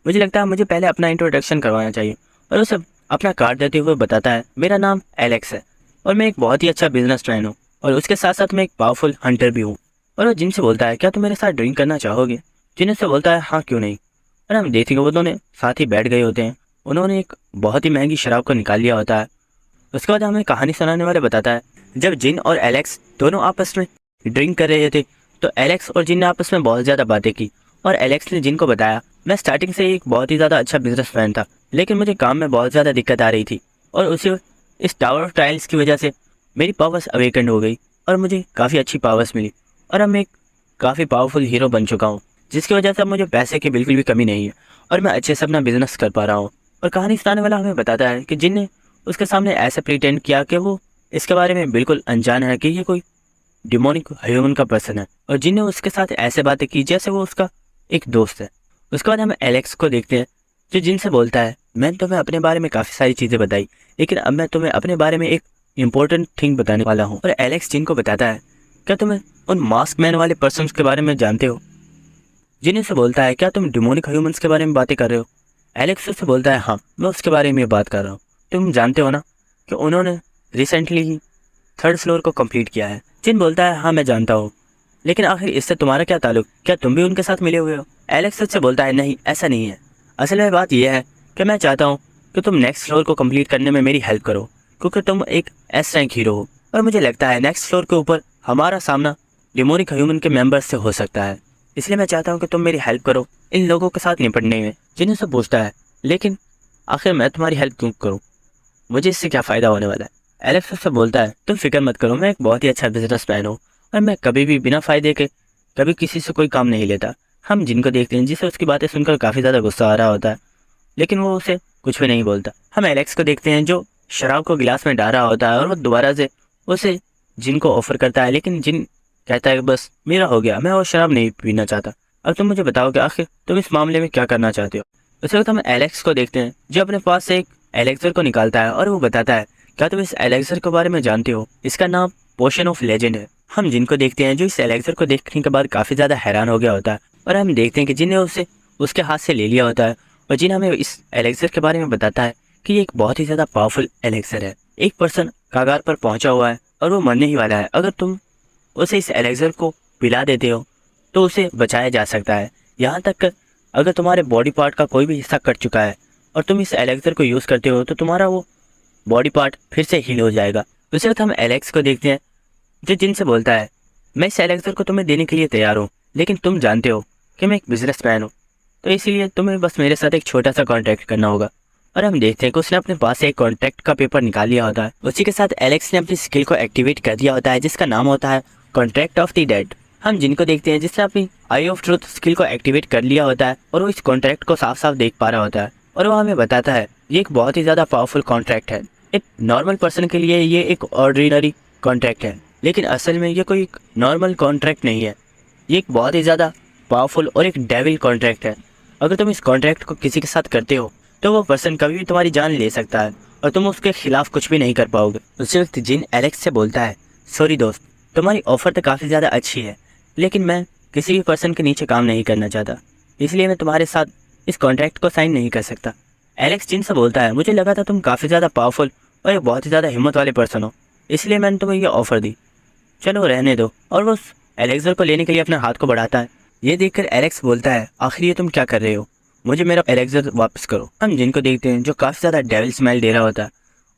मुझे लगता है मुझे पहले अपना इंट्रोडक्शन करवाना चाहिए। और उसे अपना कार्ड देते हुए बताता है मेरा नाम एलेक्स है और मैं एक बहुत ही अच्छा बिजनेसमैन हूँ और उसके साथ साथ मैं एक पावरफुल हंटर भी हूँ। और वो जिनसे बोलता है क्या तुम मेरे साथ ड्रिंक करना चाहोगे। जिन से बोलता है हाँ क्यों नहीं। और हम देखेंगे वो दोनों साथ ही बैठ गए होते हैं। उन्होंने एक बहुत ही महंगी शराब को निकाल लिया होता है। उसके बाद हमें कहानी सुनाने वाले बताता है जब जिन और एलेक्स दोनों आपस में ड्रिंक कर रहे थे तो एलेक्स और जिन ने आपस में बहुत ज़्यादा बातें की और एलेक्स ने जिन को बताया मैं स्टार्टिंग से एक बहुत ही ज़्यादा अच्छा बिजनेसमैन था, लेकिन मुझे काम में बहुत ज़्यादा दिक्कत आ रही थी और उसे इस टावर ऑफ ट्रायल्स की वजह से मेरी पावर्स अवेकेंड हो गई और मुझे काफ़ी अच्छी पावर्स मिली और अब मैं एक काफ़ी पावरफुल हीरो बन चुका हूँ, जिसकी वजह से मुझे पैसे की बिल्कुल भी कमी नहीं है और मैं अच्छे से अपना बिजनेस कर पा रहा हूँ। और कहानी सुनाने वाला हमें बताता है कि जिन ने उसके सामने ऐसे प्रिटेंड किया कि वो इसके बारे में बिल्कुल अनजान है कि ये कोई डिमोनिक ह्यूमन का पर्सन है और जिन ने उसके साथ ऐसे बातें की जैसे वो उसका एक दोस्त है। उसके बाद हम एलेक्स को देखते हैं जो जिन से बोलता है मैंने तुम्हें अपने बारे में काफ़ी सारी चीज़ें बताई, लेकिन अब मैं तुम्हें अपने बारे में एक इम्पोर्टेंट थिंग बताने वाला हूँ। और एलेक्स जिन को बताता है क्या तुम्हें उन मास्क मैन वाले पर्सन के बारे में जानते हो। जिन से बोलता है क्या तुम डिमोनिक ह्यूमंस के बारे में बातें कर रहे हो। एलेक्स से बोलता है हाँ मैं उसके बारे में बात कर रहा हूँ। तुम जानते हो ना कि उन्होंने रिसेंटली ही 3rd फ्लोर को कंप्लीट किया है। जिन बोलता है हाँ मैं जानता हूँ, लेकिन आखिर इससे तुम्हारा क्या ताल्लुक, क्या तुम भी उनके साथ मिले हुए हो। एलेक्स से बोलता है नहीं ऐसा नहीं है, असल में बात यह है कि मैं चाहता हूँ कि तुम नेक्स्ट फ्लोर को कंप्लीट करने में मेरी हेल्प करो, क्योंकि तुम एक एस रैंक हीरो हो और मुझे लगता है नेक्स्ट फ्लोर के ऊपर हमारा सामना डिमोनिक ह्यूमन के मेंबर्स से हो सकता है, इसलिए मैं चाहता हूँ कि तुम मेरी हेल्प करो इन लोगों के साथ निपटने में। जिन्हें से पूछता है लेकिन आखिर मैं तुम्हारी हेल्प क्यों करूँ, मुझे इससे क्या फ़ायदा होने वाला है। एलेक्स उससे बोलता है तुम फिक्र मत करो, मैं एक बहुत ही अच्छा बिजनेसमैन हूँ और मैं कभी भी बिना फ़ायदे के कभी किसी से कोई काम नहीं लेता। हम जिनको देखते हैं जिसे उसकी बातें सुनकर काफ़ी ज़्यादा गुस्सा आ रहा होता है, लेकिन वो उसे कुछ भी नहीं बोलता। हम एलेक्स को देखते हैं जो शराब को गिलास में डाल रहा होता है और वो दोबारा से उसे जिन को ऑफर करता है, लेकिन जिन कहता है बस मेरा हो गया, मैं वो शराब नहीं पीना चाहता, अब तुम मुझे बताओ कि आखिर तुम इस मामले में क्या करना चाहते हो। उस वक्त हम एलेक्स को देखते हैं जो अपने पास से एक एलेक्सर को निकालता है और वो बताता है क्या तुम इस एलेक्सर के बारे में जानते हो, इसका नाम पोशन ऑफ लेजेंड है। हम जिनको देखते हैं जो इस एलेक्सर को देखने के बाद काफ़ी ज़्यादा हैरान हो गया होता है और हम देखते हैं कि जिन्हें उसे उसके हाथ से ले लिया होता है और जिन हमें इस एलेक्सर के बारे में बताता है कि ये एक बहुत ही ज़्यादा पावरफुल एलेक्सर है। एक पर्सन कागार पर पहुंचा हुआ है और वो मरने ही वाला है, अगर तुम उसे इस एलेक्सर को पिला देते हो तो उसे बचाया जा सकता है। यहाँ तक अगर तुम्हारे बॉडी पार्ट का कोई भी हिस्सा कट चुका है और तुम इस एलेक्सर को यूज़ करते हो तो तुम्हारा वो बॉडी पार्ट फिर से हील हो जाएगा। उसी वक्त हम एलेक्स को देखते हैं जो जिनसे बोलता है मैं इस एलेक्सर को तुम्हें देने के लिए तैयार हूँ, लेकिन तुम जानते हो कि मैं एक बिजनेसमैन हूँ, तो इसीलिए तुम्हें बस मेरे साथ एक छोटा सा कॉन्ट्रैक्ट करना होगा। और हम देखते हैं कि उसने अपने पास से एक कॉन्ट्रैक्ट का पेपर निकाल लिया होता है। उसी के साथ एलेक्स ने अपनी स्किल को एक्टिवेट कर दिया होता है जिसका नाम होता है कॉन्ट्रैक्ट ऑफ द डेड। हम जिनको देखते हैं जिसने अपनी आई ऑफ ट्रुथ स्किल को एक्टिवेट कर लिया होता है और वो इस कॉन्ट्रैक्ट को साफ साफ देख पा रहा होता है और वो हमें बताता है ये एक बहुत ही ज़्यादा पावरफुल कॉन्ट्रैक्ट है। एक नॉर्मल पर्सन के लिए ये एक ऑर्डिनरी कॉन्ट्रैक्ट है, लेकिन असल में ये कोई नॉर्मल कॉन्ट्रैक्ट नहीं है। ये एक बहुत ही ज़्यादा पावरफुल और एक डेविल कॉन्ट्रैक्ट है। अगर तुम इस कॉन्ट्रैक्ट को किसी के साथ करते हो तो वो पर्सन कभी भी तुम्हारी जान ले सकता है और तुम उसके खिलाफ कुछ भी नहीं कर पाओगे। उसी वक्त जिन एलेक्स से बोलता है, सॉरी दोस्त, तुम्हारी ऑफर तो काफ़ी ज़्यादा अच्छी है, लेकिन मैं किसी भी पर्सन के नीचे काम नहीं करना चाहता, इसलिए मैं तुम्हारे साथ इस कॉन्ट्रैक्ट को साइन नहीं कर सकता। एलेक्स जिन से बोलता है, मुझे लगा था तुम काफ़ी ज़्यादा पावरफुल और एक बहुत ही ज़्यादा हिम्मत वाले पर्सन हो, इसलिए मैंने तुम्हें ये ऑफ़र दी, चलो रहने दो। और वो उस एलेक्सर को लेने के लिए अपने हाथ को बढ़ाता है। ये देखकर एलेक्स बोलता है, आखिर ये तुम क्या कर रहे हो, मुझे मेरा एलेक्सर वापस करो। हम जिनको देखते हैं जो काफ़ी ज़्यादा डेविल स्माइल दे रहा होता है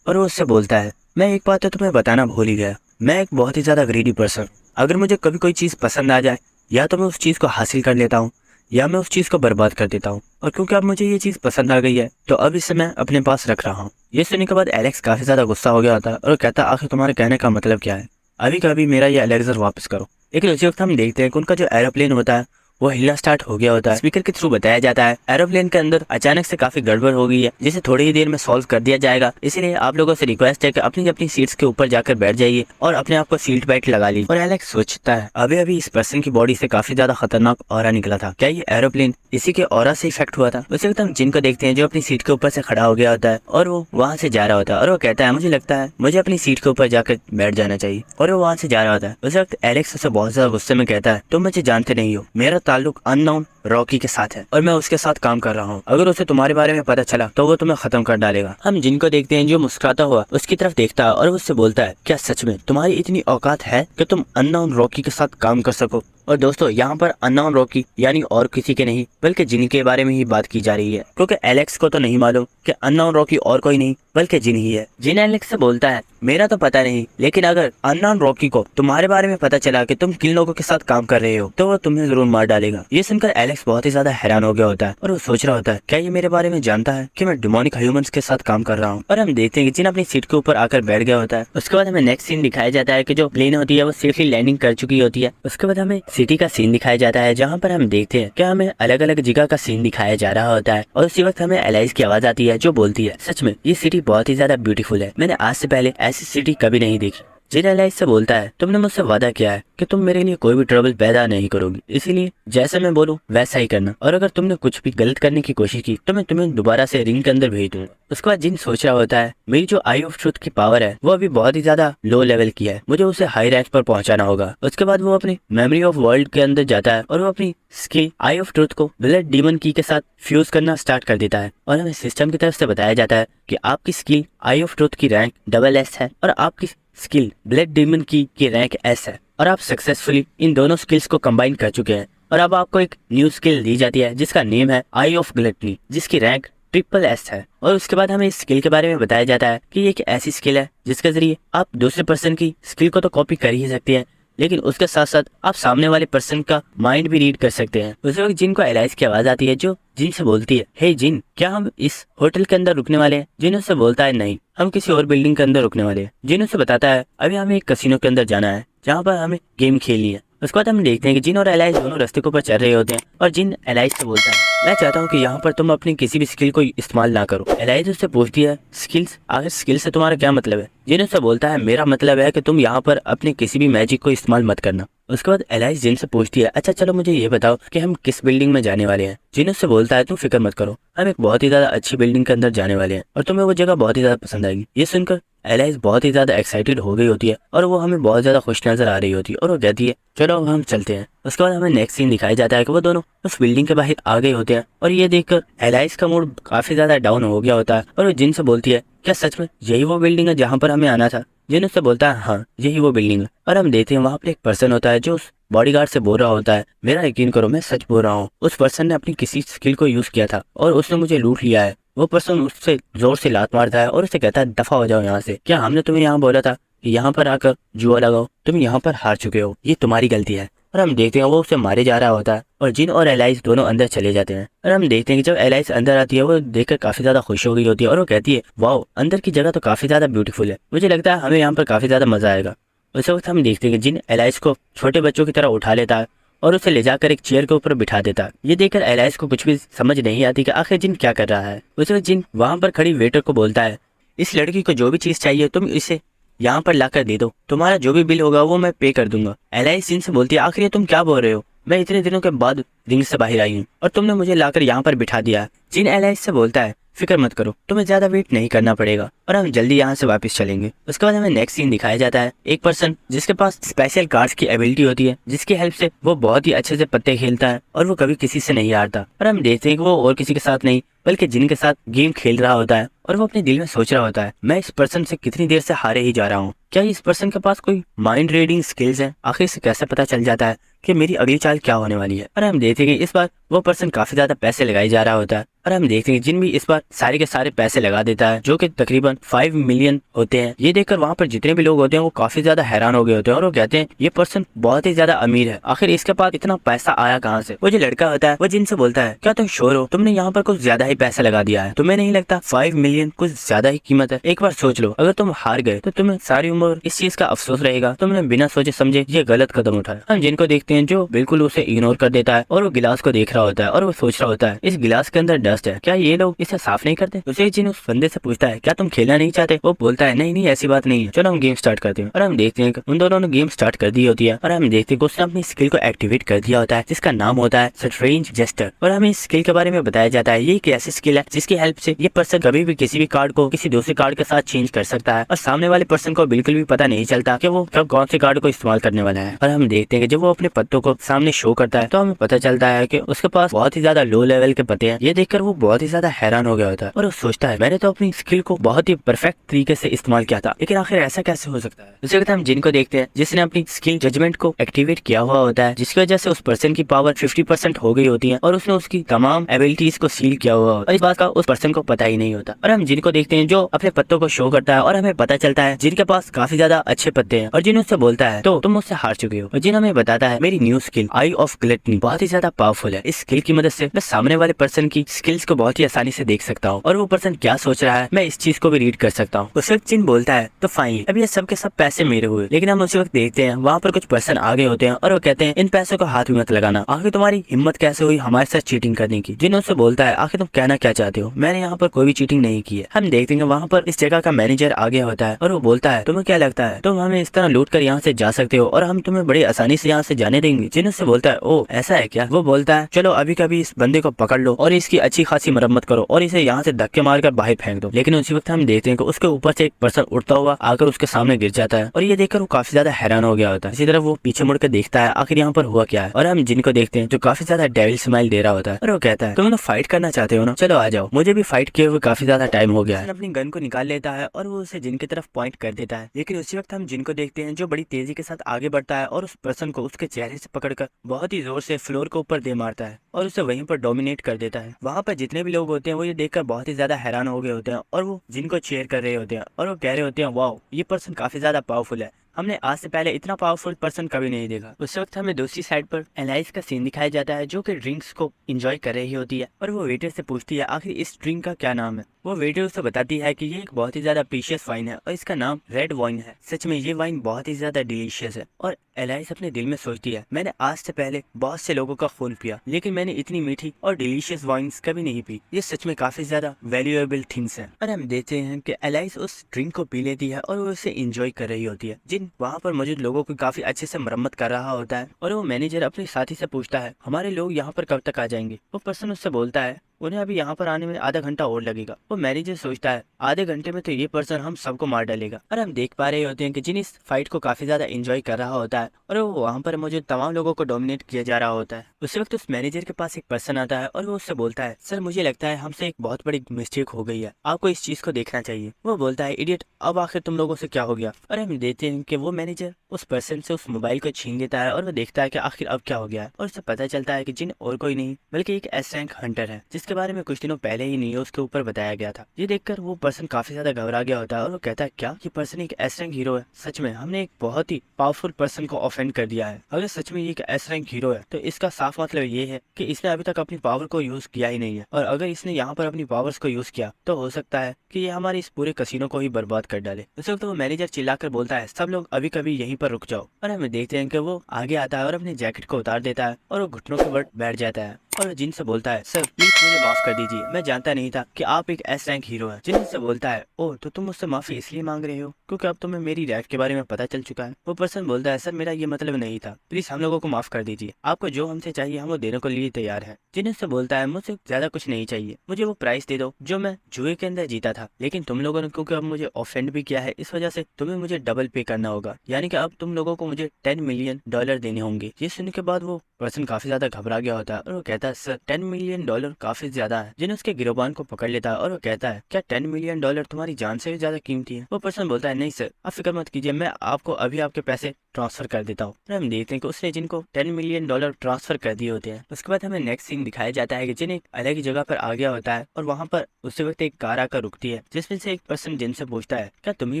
और वो उससे बोलता है, मैं एक बात तो तुम्हें बताना भूल ही गया, मैं एक बहुत ही ज़्यादा ग्रीडी पर्सन। अगर मुझे कभी कोई चीज़ पसंद आ जाए या तो मैं उस चीज़ को हासिल कर लेता हूँ या मैं उस चीज़ को बर्बाद कर देता हूँ, और क्योंकि अब मुझे ये चीज़ पसंद आ गई है तो अब इसे मैं अपने पास रख रहा हूँ। ये सुनने के बाद एलेक्स काफ़ी ज़्यादा गुस्सा हो गया होता है और कहता है, आखिर तुम्हारे कहने का मतलब क्या है, अभी कभी मेरा ये एलेक्सर वापस करो। लेकिन उसी वक्त हम देखते हैं कि उनका जो एरोप्लेन होता है वो हिलना स्टार्ट हो गया होता है। स्पीकर के थ्रू बताया जाता है एरोप्लेन के अंदर अचानक से काफी गड़बड़ हो गई है, जिसे थोड़ी ही देर में सॉल्व कर दिया जाएगा। इसीलिए आप लोगों से रिक्वेस्ट है कि अपनी अपनी सीट्स के ऊपर जाकर बैठ जाइए और अपने आप को सीट बेल्ट लगा ली। और एलेक्स सोचता है, अभी अभी इस पर्सन की बॉडी से काफी ज्यादा खतरनाक ऑरा निकला था, क्या ये एरोप्लेन इसी के ऑरा से इफेक्ट हुआ था। उसी वक्त हम जिनको देखते हैं जो अपनी सीट के ऊपर से खड़ा हो गया होता है और वो वहाँ से जा रहा होता है और वो कहता है, मुझे लगता है मुझे अपनी सीट के ऊपर जाकर बैठ जाना चाहिए, और वो वहाँ से जा रहा होता है। उस वक्त एलेक्स उसे बहुत ज्यादा गुस्से में कहता है, तुम मुझे जानते नहीं हो, मेरा ताल्लुक अननोन रॉकी के साथ है और मैं उसके साथ काम कर रहा हूँ, अगर उसे तुम्हारे बारे में पता चला तो वो तुम्हें खत्म कर डालेगा। हम जिनको देखते हैं जो मुस्कुराता हुआ उसकी तरफ देखता है और उससे बोलता है, क्या सच में तुम्हारी इतनी औकात है कि तुम अननोन रॉकी के साथ काम कर सको। और दोस्तों यहाँ पर अननोन रॉकी यानी और किसी के नहीं बल्कि जिन के बारे में ही बात की जा रही है, क्योंकि एलेक्स को तो नहीं मालूम कि अननोन रॉकी और कोई नहीं बल्कि जिन ही है। जिन एलेक्स से बोलता है, मेरा तो पता नहीं, लेकिन अगर अननोन रॉकी को तुम्हारे बारे में पता चला कि तुम किन लोगों के साथ काम कर रहे हो तो वो तुम्हें जरूर मार डालेगा। ये सुनकर एलेक्स बहुत ही ज्यादा हैरान हो गया होता है और वो सोच रहा होता है, क्या ये मेरे बारे में जानता है कि मैं डिमोनिक ह्यूमंस के साथ काम कर रहा हूँ। और हम देखते हैं कि जिन अपनी सीट के ऊपर आकर बैठ गया होता है। उसके बाद हमें नेक्स्ट सीन दिखाया जाता है कि जो प्लेन होती है वो सेफली लैंडिंग कर चुकी होती है। उसके बाद हमें सिटी का सीन दिखाया जाता है जहाँ पर हम देखते हैं कि हमें अलग अलग जगह का सीन दिखाया जा रहा होता है। और उसी वक्त हमें एलाइज की आवाज आती है जो बोलती है, सच में ये सिटी बहुत ही ज्यादा ब्यूटीफुल है, मैंने आज से पहले ऐसी सिटी कभी नहीं देखी। जिन एलाइज से बोलता है, तुमने मुझसे वादा किया है कि तुम मेरे लिए कोई भी ट्रबल पैदा नहीं करोगी, इसीलिए जैसा मैं बोलूं वैसा ही करना, और अगर तुमने कुछ भी गलत करने की कोशिश की तो मैं तुम्हें दोबारा से रिंग के अंदर भेज दूंगा। उसके बाद जिन सोच रहा होता है, मेरी जो आई ऑफ ट्रुथ की पावर है वो अभी बहुत ही ज्यादा लो लेवल की है, मुझे उसे हाई रैंक पर पहुंचाना होगा। उसके बाद वो अपनी मेमोरी ऑफ वर्ल्ड के अंदर जाता है और वो अपनी स्किल आई ऑफ ट्रुथ को ब्लड डीमन की के साथ फ्यूज करना स्टार्ट कर देता है। और हमें सिस्टम की तरफ से बताया जाता है कि आपकी स्किल आई ऑफ ट्रुथ की रैंक SS है और आपकी स्किल ब्लड डीमन की रैंक S है, और आप सक्सेसफुली इन दोनों स्किल्स को कंबाइन कर चुके हैं। और अब आपको एक न्यू स्किल दी जाती है जिसका नेम है आई ऑफ ग्लटनी, जिसकी रैंक SSS है। और उसके बाद हमें इस स्किल के बारे में बताया जाता है कि ये एक ऐसी स्किल है जिसके जरिए आप दूसरे पर्सन की स्किल को तो कॉपी कर ही सकते हैं, लेकिन उसके साथ साथ आप सामने वाले पर्सन का माइंड भी रीड कर सकते हैं। उस वक्त जिन को एलाइज की आवाज आती है जो जिन से बोलती है, हे जिन, क्या हम इस होटल के अंदर रुकने वाले हैं? जिन उससे बोलता है, नहीं, हम किसी और बिल्डिंग के अंदर रुकने वाले हैं। जिन उससे बताता है, अभी हमें एक कसिनो के अंदर जाना है जहाँ पर हमें गेम खेलनी है। उसके बाद हम देखते हैं कि जिन और एलाइज दोनों रास्ते के ऊपर चल रहे होते हैं और जिन एलाइज से बोलता है, मैं चाहता हूँ कि यहाँ पर तुम अपनी किसी भी स्किल को इस्तेमाल ना करो। एलाइज उससे पूछती है, स्किल्स? आखिर स्किल से तुम्हारा क्या मतलब है? जिन उससे बोलता है, मेरा मतलब है कि तुम यहाँ पर अपने किसी भी मैजिक को इस्तेमाल मत करना। उसके बाद एलाइज जिन से पूछती है, अच्छा चलो मुझे ये बताओ कि हम किस बिल्डिंग में जाने वाले हैं। जिन उससे बोलता है, तुम फिक्र मत करो, हम एक बहुत ही ज्यादा अच्छी बिल्डिंग के अंदर जाने वाले हैं और तुम्हें वो जगह बहुत ही ज्यादा पसंद आएगी। ये सुनकर एलाइज बहुत ही ज्यादा एक्साइटेड हो गई होती है और वो हमें बहुत ज्यादा खुश नजर आ रही होती है और वो कहती है, चलो हम चलते हैं। उसके बाद हमें नेक्स्ट सीन दिखाया जाता है कि वो दोनों उस बिल्डिंग के बाहर आ गए होते हैं और ये देखकर एलाइज का मूड काफी ज्यादा डाउन हो गया होता है और वो जिन से बोलती है, क्या सच में यही वो बिल्डिंग है जहाँ पर हमें आना था? जिन उससे बोलता है, हाँ यही वो बिल्डिंग है। और हम देखते हैं वहाँ पर एक पर्सन होता है जो उस बॉडीगार्ड से बोल रहा होता है, मेरा यकीन करो मैं सच बोल रहा हूँ, उस पर्सन ने अपनी किसी स्किल को यूज किया था और उसने मुझे लूट लिया है। वो पर्सन उससे जोर से लात मारता है और उसे कहता है, दफा हो जाओ यहाँ से, क्या हमने तुम्हें यहाँ बोला था कि यहाँ पर आकर जुआ लगाओ? तुम यहाँ पर हार चुके हो, ये तुम्हारी गलती है। और हम देखते हैं वो उसे मारे जा रहा होता है और जिन और एलाइज दोनों अंदर चले जाते हैं। और हम देखते हैं कि जब एलाइज अंदर आती है वो देखकर काफी ज्यादा खुश हो गई होती है और वो कहती है, वाओ, अंदर की जगह तो काफी ज्यादा ब्यूटीफुल है, मुझे लगता है हमें यहाँ पर काफी ज्यादा मजा आएगा। उस वक्त हम देखते हैं कि जिन एलाइस को छोटे बच्चों की तरह उठा लेता है और उसे ले जाकर एक चेयर के ऊपर बिठा देता है। ये देखकर एलाइस को कुछ भी समझ नहीं आती कि आखिर जिन क्या कर रहा है। उस वक्त जिन वहां पर खड़ी वेटर को बोलता है, इस लड़की को जो भी चीज चाहिए तुम इसे यहाँ पर लाकर दे दो, तुम्हारा जो भी बिल होगा वो मैं पे कर दूंगा। एलाइस जिन से बोलती है, आखिर तुम क्या बोल रहे हो, मैं इतने दिनों के बाद रिंग से बाहर आई हूँ और तुमने मुझे लाकर यहाँ पर बिठा दिया। जिन एलाइस से बोलता है, फिक्र मत करो, तुम्हें ज्यादा वेट नहीं करना पड़ेगा और हम जल्दी यहाँ से वापस चलेंगे। उसके बाद हमें नेक्स्ट सीन दिखाया जाता है, एक पर्सन जिसके पास स्पेशल कार्ड्स की एबिलिटी होती है, जिसकी हेल्प से वो बहुत ही अच्छे से पत्ते खेलता है और वो कभी किसी से नहीं हारता। और हम देखते हैं कि वो और किसी के साथ नहीं बल्कि जिनके साथ गेम खेल रहा होता है और वो अपने दिल में सोच रहा होता है, मैं इस पर्सन से कितनी देर से हारे ही जा रहा हूँ, क्या इस पर्सन के पास कोई माइंड रीडिंग स्किल्स है, आखिर से कैसे पता चल जाता है कि मेरी अगली चाल क्या होने वाली है। और हम देखते हैं कि इस बार वो पर्सन काफी ज्यादा पैसे लगाए जा रहा होता है और हम देखते हैं जिन भी इस बार सारे के सारे पैसे लगा देता है जो कि तकरीबन 5 मिलियन होते हैं। ये देखकर वहाँ पर जितने भी लोग होते हैं वो काफी ज्यादा हैरान हो गए होते हैं और वो कहते हैं ये पर्सन बहुत ही ज्यादा अमीर है, आखिर इसके पास इतना पैसा आया कहाँ से। वो जो लड़का होता है वो जिनसे बोलता है, क्या तुम श्योर हो, तुमने यहाँ पर कुछ ज्यादा ही पैसा लगा दिया है, तुम्हें नहीं लगता 5 मिलियन कुछ ज्यादा ही कीमत है, एक बार सोच लो, अगर तुम हार गए तो तुम्हें सारी उम्र इस चीज का अफसोस रहेगा, तुमने बिना सोचे समझे ये गलत कदम उठाया। हम जिनको देखते हैं जो बिल्कुल उसे इग्नोर कर देता है और वो गिलास को देख रहा होता है और वो सोच रहा होता है इस गिलास के अंदर डस्ट है, क्या ये लोग इसे साफ नहीं करते। उसे जिन उस बंदे से पूछता है, क्या तुम खेलना नहीं चाहते, वो बोलता है, नहीं नहीं ऐसी बात नहीं है, चलो हम गेम स्टार्ट करते हैं। और हम देखते हैं उन दोनों ने गेम स्टार्ट कर दी होती है और हम देखते हैं उसने अपनी स्किल को एक्टिवेट कर दिया होता है जिसका नाम होता है स्ट्रेंज जेस्टर। और हमें इस स्किल के बारे में बताया जाता है ये एक ऐसी स्किल है जिसकी हेल्प से ये पर्सन कभी भी किसी भी कार्ड को किसी दूसरे कार्ड के साथ चेंज कर सकता है और सामने वाले पर्सन को बिल्कुल भी पता नहीं चलता कि वो कब कौन से कार्ड को इस्तेमाल करने वाला है। और हम देखते हैं कि जब वो अपने पत्तों को सामने शो करता है तो हमें पता चलता है कि उसके पास बहुत ही ज्यादा लो लेवल के पत्ते हैं। ये देखकर वो बहुत ही ज्यादा हैरान हो गया होता है और वो सोचता है, मैंने तो अपनी स्किल को बहुत ही परफेक्ट तरीके से इस्तेमाल किया था, लेकिन आखिर ऐसा कैसे हो सकता है। दूसरी बात हम जिनको देखते हैं जिसने अपनी स्किल जजमेंट को एक्टिवेट किया हुआ होता है, जिसकी वजह से उस पर्सन की पावर 50% हो गई होती है और उसने उसकी तमाम एबिलिटीज को सील किया हुआ होता है, इस बात का उस पर्सन को पता ही नहीं होता। और हम जिनको देखते हैं जो अपने पत्तों को शो करता है और हमें पता चलता है जिनके पास काफी ज्यादा अच्छे पत्ते हैं और जिन उससे बोलता है तो तुम मुझसे हार चुके हो, और जिन हमें बताता है मेरी new skill I of gluttony बहुत ही ज्यादा पावरफुल है, इस स्किल की मदद से मैं सामने वाले पर्सन की स्किल्स को बहुत ही आसानी से देख सकता हूँ और वो पर्सन क्या सोच रहा है मैं इस चीज को भी रीड कर सकता हूँ। उस वक्त जिन बोलता है, तो फाइन अब ये सब के सब पैसे मेरे हुए, लेकिन हम उसी वक्त देखते हैं वहाँ पर कुछ पर्सन आगे होते हैं और वो कहते हैं इन पैसों को हाथ में मत लगाना, आखिर तुम्हारी हिम्मत कैसे हुई हमारे साथ चीटिंग करने की। जिन उससे बोलता है, आखिर तुम कहना क्या चाहते हो, मैंने यहाँ पर कोई भी चीटिंग नहीं की है। हम देखते हैं वहाँ पर इस जगह का मैनेजर आगे होता है और वो बोलता है, तुम्हें क्या लगता है तुम हमें इस तरह लूट कर यहाँ से जा सकते हो और हम तुम्हें बड़ी आसानी से यहाँ से जाने देंगे। जिन उससे बोलता है, ओ ऐसा है क्या। वो बोलता है, चलो अभी कभी इस बंदे को पकड़ लो और इसकी अच्छी खासी मरम्मत करो और इसे यहाँ से धक्के मारकर बाहर फेंक दो। लेकिन उसी वक्त हम देखते हैं कि उसके ऊपर से एक पर्सन उड़ता हुआ आकर उसके सामने गिर जाता है और ये देखकर वो काफी ज्यादा हैरान हो गया होता है। इसी तरह वो पीछे मुड़कर देखता है आखिर यहाँ पर हुआ क्या है। और हम जिनको देखते हैं जो काफी ज्यादा डेविल स्माइल दे रहा होता है और वो कहता है, तुम लोग फाइट करना चाहते हो ना, चलो आ जाओ, मुझे भी फाइट किए हुए काफी ज्यादा टाइम हो गया है। अपनी गन को निकाल लेता है और वो उसे जिन की तरफ पॉइंट कर देता है। लेकिन उसी वक्त हम जिनको देखते हैं जो बड़ी तेजी के साथ आगे बढ़ता है और उस पर्सन को उसके चेहरे से पकड़कर बहुत ही जोर से फ्लोर के ऊपर दे मारता है और उसे वहीं पर डोमिनेट कर देता है। वहाँ पर जितने भी लोग होते हैं वो ये देखकर बहुत ही ज्यादा हैरान हो गए होते हैं और वो जिनको चेयर कर रहे होते हैं और वो कह रहे होते हैं, वाओ ये पर्सन काफी ज्यादा पावरफुल है, हमने आज से पहले इतना पावरफुल पर्सन कभी नहीं देखा। उस वक्त हमें दूसरी साइड पर एलाइस का सीन दिखाया जाता है जो कि ड्रिंक्स को एंजॉय कर रही होती है और वो वेटर से पूछती है आखिर इस ड्रिंक का क्या नाम है। वो वेटर उसे बताती है कि ये एक बहुत ही ज्यादा प्रीशियस वाइन है और इसका नाम रेड वाइन है। सच में ये वाइन बहुत ही ज्यादा डिलीशियस है। और एलाइस अपने दिल में सोचती है, मैंने आज से पहले बहुत से लोगों का खून पिया लेकिन मैंने इतनी मीठी और डिलीशियस वाइन्स कभी नहीं पी, ये सच में काफी ज्यादा वैल्यूएबल थिंग्स है। और हम देखते हैं कि एलाइस उस ड्रिंक को पी लेती है और वो उसे एंजॉय कर रही होती है। जिन वहाँ पर मौजूद लोगों की काफी अच्छे से मरम्मत कर रहा होता है और वो मैनेजर अपने साथी से पूछता है, हमारे लोग यहाँ पर कब तक आ जाएंगे। वो पर्सन उससे बोलता है, उन्हें अभी यहाँ पर आने में आधा घंटा और लगेगा। वो मैनेजर सोचता है आधे घंटे में तो ये पर्सन हम सबको मार डालेगा। और हम देख पा रहे होते हैं कि जिन इस फाइट को काफी ज्यादा एंजॉय कर रहा होता है और वो वहाँ पर मौजूद तमाम लोगों को डोमिनेट किया जा रहा होता है। उसी वक्त उस मैनेजर के पास एक पर्सन आता है और वो उससे बोलता है, सर मुझे लगता है हमसे एक बहुत बड़ी मिस्टेक हो गई है, आपको इस चीज को देखना चाहिए। वो बोलता है, इडियट अब आखिर तुम लोगों से क्या हो गया। और हम देखते हैं कि वो मैनेजर उस पर्सन से उस मोबाइल को छीन लेता है और वो देखता है कि आखिर अब क्या हो गया है और उसे पता चलता है कि जिन और कोई नहीं बल्कि एक एस रैंक हंटर है जिसके जिसके बारे में कुछ दिनों पहले ही न्यूज़ के ऊपर बताया गया था। ये देखकर वो पर्सन काफी ज्यादा घबरा गया होता है और वो कहता है क्या ये पर्सन एक एस रैंक हीरो है? सच में हमने एक बहुत ही पावरफुल पर्सन को ऑफेंड कर दिया है। अगर सच में ये एक एस रैंक हीरो है तो इसका साफ मतलब ये है कि इसने अभी तक अपनी पावर को यूज किया ही नहीं है, और अगर इसने यहाँ पर अपनी पावर्स को यूज किया तो हो सकता है कि ये हमारे इस पूरे कसिनो को ही बर्बाद कर डाले। उस वक्त वो मैनेजर चिल्लाकर बोलता है सब लोग अभी कभी यहीं पर रुक जाओ, और हमें देखते हैं कि वो आगे आता है और अपनी जैकेट को उतार देता है और वो घुटनों के बल बैठ जाता है और जिन से बोलता है सर प्लीज मुझे माफ कर दीजिए, मैं जानता नहीं था कि आप एक एस रैंक हीरो हैं। जिन से बोलता है ओह तो तुम मुझसे माफी इसलिए मांग रहे हो क्योंकि अब तुम्हें मेरी रैंक के बारे में पता चल चुका है। वो पर्सन बोलता है सर मेरा ये मतलब नहीं था, प्लीज हम लोगों को माफ कर दीजिए, आपको जो हमसे चाहिए हम वो देने को लिए तैयार है। जिन से बोलता है मुझसे ज्यादा कुछ नहीं चाहिए, मुझे वो प्राइस दे दो जो मैं जुए के अंदर जीता था, लेकिन तुम लोगों ने क्योंकि अब मुझे ऑफेंड भी किया है इस वजह से तुम्हें मुझे डबल पे करना होगा, यानी कि अब तुम लोगों को मुझे $10 मिलियन देने होंगे। ये सुनने के बाद वो पर्सन काफी ज्यादा घबरा गया होता है और वो कहता है सर $10 मिलियन काफी ज्यादा है। जिन उसके गिरोबान को पकड़ लेता है और वो कहता है क्या $10 मिलियन तुम्हारी जान से भी ज्यादा कीमती है? वो पर्सन बोलता है नहीं सर आप फिक्र मत कीजिए, मैं आपको अभी आपके पैसे ट्रांसफर कर देता हूँ। हम देखते हैं कि उसने जिनको $10 मिलियन ट्रांसफर कर दिए होते हैं। उसके बाद हमें नेक्स्ट सीन दिखाया जाता है कि जिन एक अलग ही जगह पर आ गया होता है और वहाँ पर उसी वक्त एक कार आकर रुकती है, जिसमें से एक पर्सन जिन से पूछता है क्या तुम ही